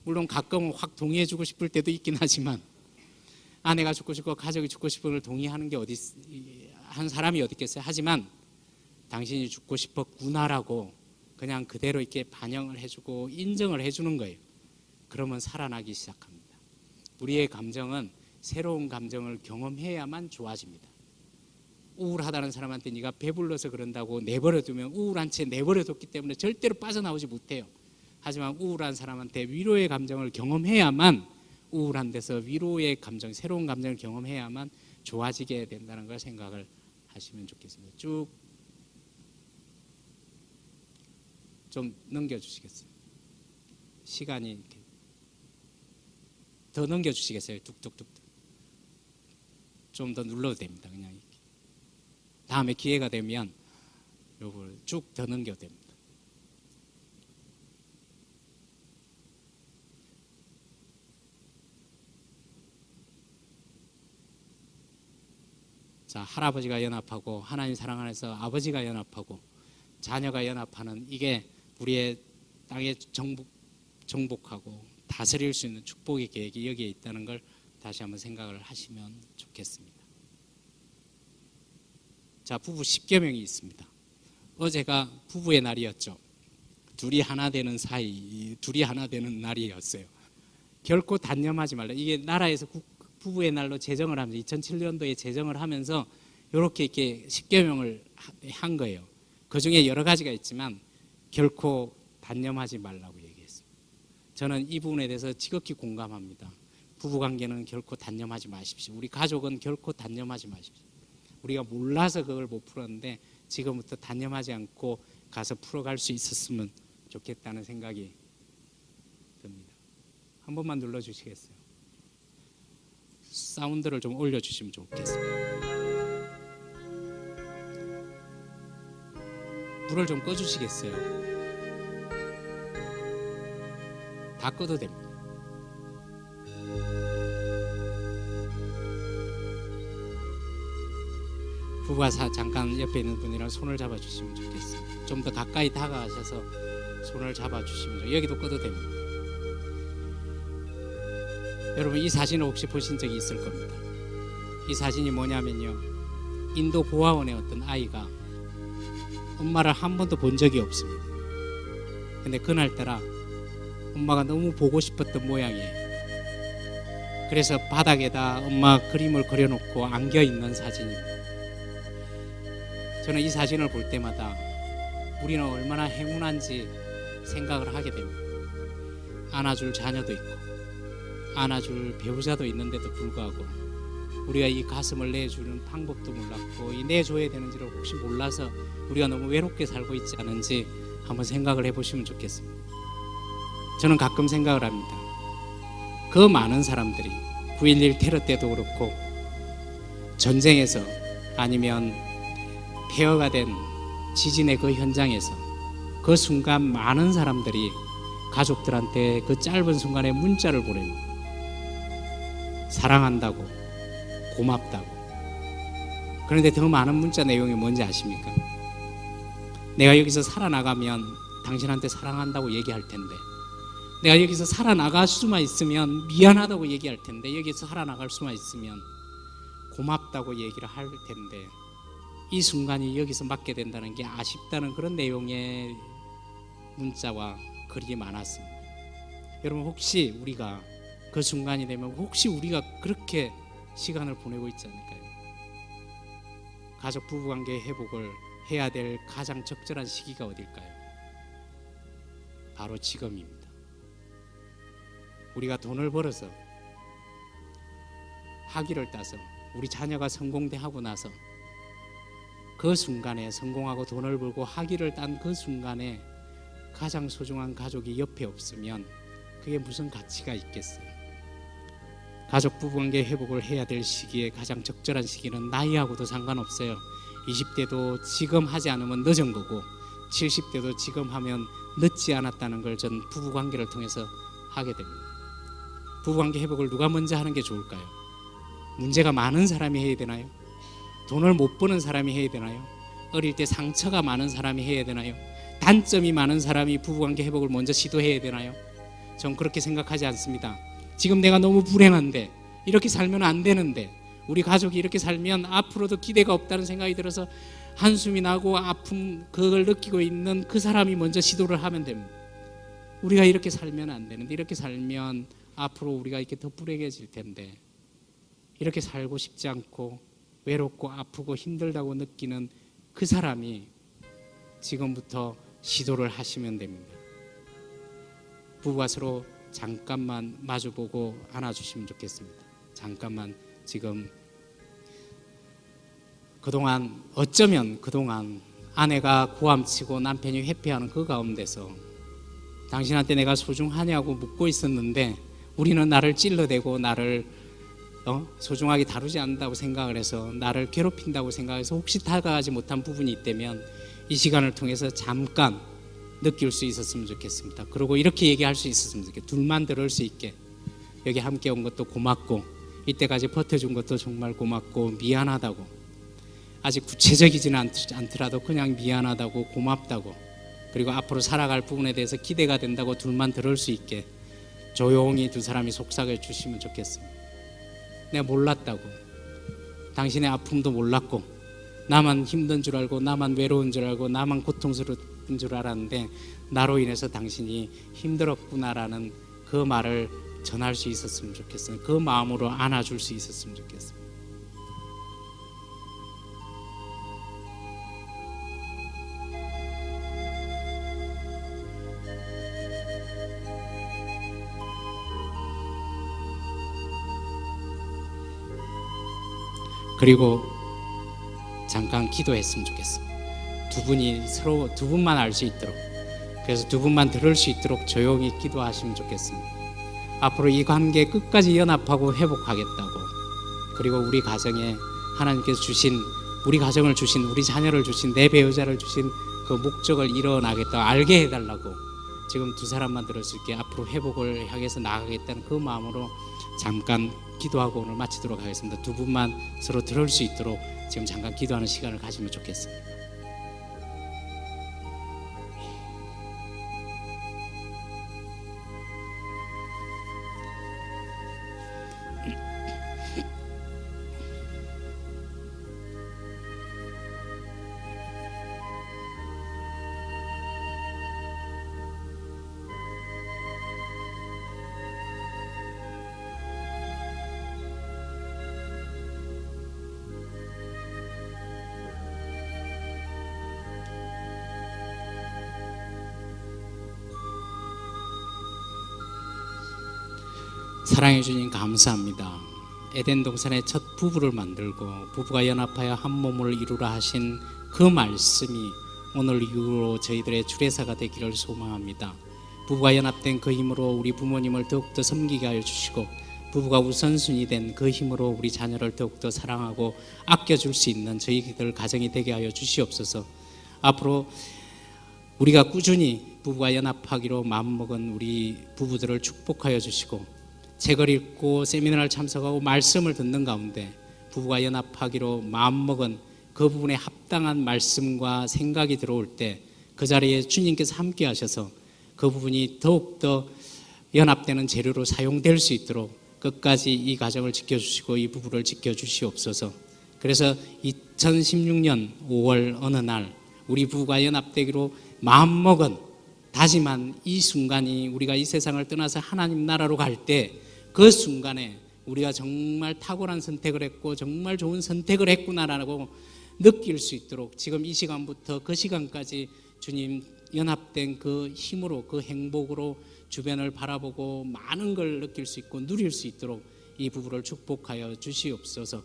물론 가끔은 확 동의해주고 싶을 때도 있긴 하지만 아내가 죽고 싶고 가족이 죽고 싶은 걸 동의하는 게 한 사람이 어디 있겠어요. 하지만 당신이 죽고 싶었구나라고 그냥 그대로 이렇게 반영을 해주고 인정을 해주는 거예요. 그러면 살아나기 시작합니다. 우리의 감정은 새로운 감정을 경험해야만 좋아집니다. 우울하다는 사람한테 네가 배불러서 그런다고 내버려두면 우울한 채 내버려뒀기 때문에 절대로 빠져나오지 못해요. 하지만 우울한 사람한테 위로의 감정을 경험해야만, 우울한 데서 위로의 감정, 새로운 감정을 경험해야만 좋아지게 된다는 걸 생각을 하시면 좋겠습니다. 쭉 좀 넘겨주시겠어요? 시간이 이렇게 더 넘겨주시겠어요? 뚝뚝뚝 좀 더 눌러도 됩니다. 그냥 이렇게. 다음에 기회가 되면 요걸 쭉 더 넘겨도 됩니다. 자, 할아버지가 연합하고 하나님 사랑 안에서 아버지가 연합하고 자녀가 연합하는, 이게 우리의 땅에 정복하고 다스릴 수 있는 축복의 계획이 여기에 있다는 걸 다시 한번 생각을 하시면 좋겠습니다. 자, 부부 10계명이 있습니다. 어제가 부부의 날이었죠. 둘이 하나 되는 사이, 둘이 하나 되는 날이었어요. 결코 단념하지 말라. 이게 나라에서 부부의 날로 제정을 하면서 2007년도에 제정을 하면서 이렇게 10계명을 한 거예요. 그 중에 여러 가지가 있지만 결코 단념하지 말라고 얘기했습니다. 저는 이 부분에 대해서 지극히 공감합니다. 부부관계는 결코 단념하지 마십시오. 우리 가족은 결코 단념하지 마십시오. 우리가 몰라서 그걸 못 풀었는데 지금부터 단념하지 않고 가서 풀어갈 수 있었으면 좋겠다는 생각이 듭니다. 한 번만 눌러주시겠어요? 사운드를 좀 올려주시면 좋겠습니다. 불을 좀 꺼주시겠어요? 다 꺼도 됩니다. 부부가 잠깐 옆에 있는 분이랑 손을 잡아주시면 좋겠어요. 좀 더 가까이 다가가셔서 손을 잡아주시면 좋겠어요. 여기도 꺼도 됩니다. 여러분, 이 사진을 혹시 보신 적이 있을 겁니다. 이 사진이 뭐냐면요, 인도 고아원의 어떤 아이가 엄마를 한 번도 본 적이 없습니다. 근데 그날따라 엄마가 너무 보고 싶었던 모양이에요. 그래서 바닥에다 엄마 그림을 그려놓고 안겨있는 사진입니다. 저는 이 사진을 볼 때마다 우리는 얼마나 행운한지 생각을 하게 됩니다. 안아줄 자녀도 있고 안아줄 배우자도 있는데도 불구하고 우리가 이 가슴을 내주는 방법도 몰랐고 이 내줘야 되는지를 혹시 몰라서 우리가 너무 외롭게 살고 있지 않은지 한번 생각을 해보시면 좋겠습니다. 저는 가끔 생각을 합니다. 그 많은 사람들이 9.11 테러 때도 그렇고 전쟁에서 아니면 폐허가 된 지진의 그 현장에서 그 순간 많은 사람들이 가족들한테 그 짧은 순간에 문자를 보냅니다. 사랑한다고, 고맙다고. 그런데 더 많은 문자 내용이 뭔지 아십니까? 내가 여기서 살아나가면 당신한테 사랑한다고 얘기할 텐데, 내가 여기서 살아나갈 수만 있으면 미안하다고 얘기할 텐데, 여기서 살아나갈 수만 있으면 고맙다고 얘기를 할 텐데 이 순간이 여기서 맞게 된다는 게 아쉽다는 그런 내용의 문자와 글이 많았습니다. 여러분, 혹시 우리가 그 순간이 되면 혹시 우리가 그렇게 시간을 보내고 있지 않을까요? 가족 부부관계 회복을 해야 될 가장 적절한 시기가 어딜까요? 바로 지금입니다. 우리가 돈을 벌어서 학위를 따서 우리 자녀가 성공대 하고 나서 그 순간에 성공하고 돈을 벌고 학위를 딴 그 순간에 가장 소중한 가족이 옆에 없으면 그게 무슨 가치가 있겠어요? 가족 부부관계 회복을 해야 될 시기에 가장 적절한 시기는 나이하고도 상관없어요. 20대도 지금 하지 않으면 늦은 거고 70대도 지금 하면 늦지 않았다는 걸 전 부부관계를 통해서 하게 됩니다. 부부관계 회복을 누가 먼저 하는 게 좋을까요? 문제가 많은 사람이 해야 되나요? 돈을 못 버는 사람이 해야 되나요? 어릴 때 상처가 많은 사람이 해야 되나요? 단점이 많은 사람이 부부관계 회복을 먼저 시도해야 되나요? 전 그렇게 생각하지 않습니다. 지금 내가 너무 불행한데, 이렇게 살면 안 되는데, 우리 가족이 이렇게 살면 앞으로도 기대가 없다는 생각이 들어서 한숨이 나고 아픔 그걸 느끼고 있는 그 사람이 먼저 시도를 하면 됩니다. 우리가 이렇게 살면 안 되는데, 이렇게 살면 앞으로 우리가 이렇게 더 불행해질 텐데, 이렇게 살고 싶지 않고 외롭고 아프고 힘들다고 느끼는 그 사람이 지금부터 시도를 하시면 됩니다. 부부가 서로 잠깐만 마주보고 안아주시면 좋겠습니다. 잠깐만. 지금 어쩌면 그동안 아내가 고함치고 남편이 회피하는 그 가운데서 당신한테 내가 소중하냐고 묻고 있었는데 우리는 나를 찔러대고 나를 소중하게 다루지 않는다고 생각을 해서 나를 괴롭힌다고 생각해서 혹시 다가가지 못한 부분이 있다면 이 시간을 통해서 잠깐 느낄 수 있었으면 좋겠습니다. 그리고 이렇게 얘기할 수 있었으면 좋겠어요. 둘만 들을 수 있게. 여기 함께 온 것도 고맙고 이때까지 버텨준 것도 정말 고맙고 미안하다고, 아직 구체적이지는 않더라도 그냥 미안하다고 고맙다고, 그리고 앞으로 살아갈 부분에 대해서 기대가 된다고 둘만 들을 수 있게 조용히 두 사람이 속삭여 주시면 좋겠습니다. 내가 몰랐다고, 당신의 아픔도 몰랐고 나만 힘든 줄 알고 나만 외로운 줄 알고 나만 고통스러운 줄 알았는데 나로 인해서 당신이 힘들었구나라는 그 말을 전할 수 있었으면 좋겠어요. 그 마음으로 안아줄 수 있었으면 좋겠어요. 그리고 잠깐 기도했으면 좋겠습니다. 두 분이 서로 두 분만 알 수 있도록, 그래서 두 분만 들을 수 있도록 조용히 기도하시면 좋겠습니다. 앞으로 이 관계 끝까지 연합하고 회복하겠다고, 그리고 우리 가정에 하나님께서 주신, 우리 가정을 주신, 우리 자녀를 주신, 내 배우자를 주신 그 목적을 이뤄나겠다 알게 해달라고 지금 두 사람만 들을 수 있게 앞으로 회복을 향해서 나아가겠다는 그 마음으로 잠깐 기도하고 오늘 마치도록 하겠습니다. 두 분만 서로 들을 수 있도록 지금 잠깐 기도하는 시간을 가지면 좋겠습니다. 사랑해 주님 감사합니다. 에덴 동산의 첫 부부를 만들고 부부가 연합하여 한 몸을 이루라 하신 그 말씀이 오늘 이후로 저희들의 주례사가 되기를 소망합니다. 부부가 연합된 그 힘으로 우리 부모님을 더욱더 섬기게 하여 주시고, 부부가 우선순위 된 그 힘으로 우리 자녀를 더욱더 사랑하고 아껴줄 수 있는 저희들 가정이 되게 하여 주시옵소서. 앞으로 우리가 꾸준히 부부가 연합하기로 마음먹은 우리 부부들을 축복하여 주시고, 책을 읽고 세미나를 참석하고 말씀을 듣는 가운데 부부가 연합하기로 마음먹은 그 부분에 합당한 말씀과 생각이 들어올 때 그 자리에 주님께서 함께 하셔서 그 부분이 더욱더 연합되는 재료로 사용될 수 있도록 끝까지 이 가정을 지켜주시고 이 부부를 지켜주시옵소서. 그래서 2016년 5월 어느 날 우리 부부가 연합되기로 마음먹은 다짐한 이 순간이 우리가 이 세상을 떠나서 하나님 나라로 갈 때 그 순간에 우리가 정말 탁월한 선택을 했고 정말 좋은 선택을 했구나라고 느낄 수 있도록 지금 이 시간부터 그 시간까지 주님 연합된 그 힘으로 그 행복으로 주변을 바라보고 많은 걸 느낄 수 있고 누릴 수 있도록 이 부부를 축복하여 주시옵소서.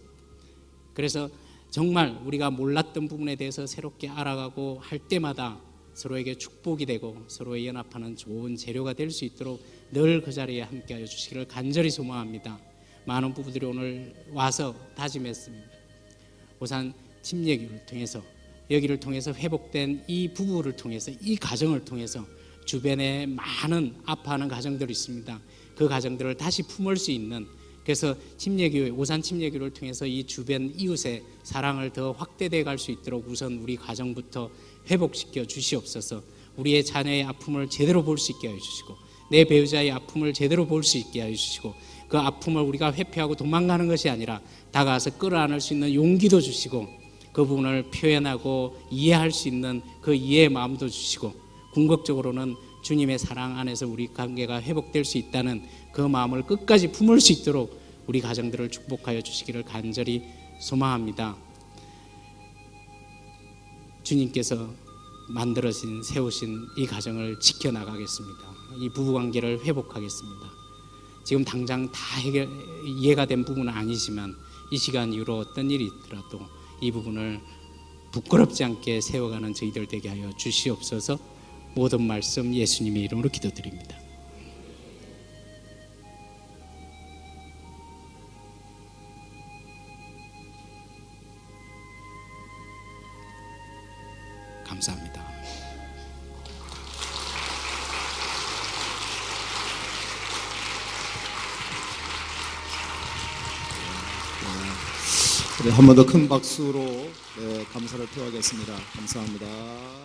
그래서 정말 우리가 몰랐던 부분에 대해서 새롭게 알아가고 할 때마다 서로에게 축복이 되고 서로의 연합하는 좋은 재료가 될 수 있도록 늘 그 자리에 함께하여 주시기를 간절히 소망합니다. 많은 부부들이 오늘 와서 다짐했습니다. 오산 침례교를 통해서 여기를 통해서 회복된 이 부부를 통해서 이 가정을 통해서 주변에 많은 아파하는 가정들이 있습니다. 그 가정들을 다시 품을 수 있는, 그래서 침례교회 오산 침례교를 통해서 이 주변 이웃의 사랑을 더 확대돼 갈 수 있도록 우선 우리 가정부터 회복시켜 주시옵소서. 우리의 자녀의 아픔을 제대로 볼 수 있게 하여 주시고 내 배우자의 아픔을 제대로 볼 수 있게 하여 주시고 그 아픔을 우리가 회피하고 도망가는 것이 아니라 다가와서 끌어안을 수 있는 용기도 주시고 그 부분을 표현하고 이해할 수 있는 그 이해의 마음도 주시고 궁극적으로는 주님의 사랑 안에서 우리 관계가 회복될 수 있다는 그 마음을 끝까지 품을 수 있도록 우리 가정들을 축복하여 주시기를 간절히 소망합니다. 주님께서 만들어진 세우신 이 가정을 지켜나가겠습니다. 이 부부관계를 회복하겠습니다. 지금 당장 다 이해가 된 부분은 아니지만 이 시간 이후로 어떤 일이 있더라도 이 부분을 부끄럽지 않게 세워가는 저희들 되게 하여 주시옵소서. 모든 말씀 예수님의 이름으로 기도드립니다. 감사합니다. 한 번 더 큰 박수로 감사를 표하겠습니다. 감사합니다.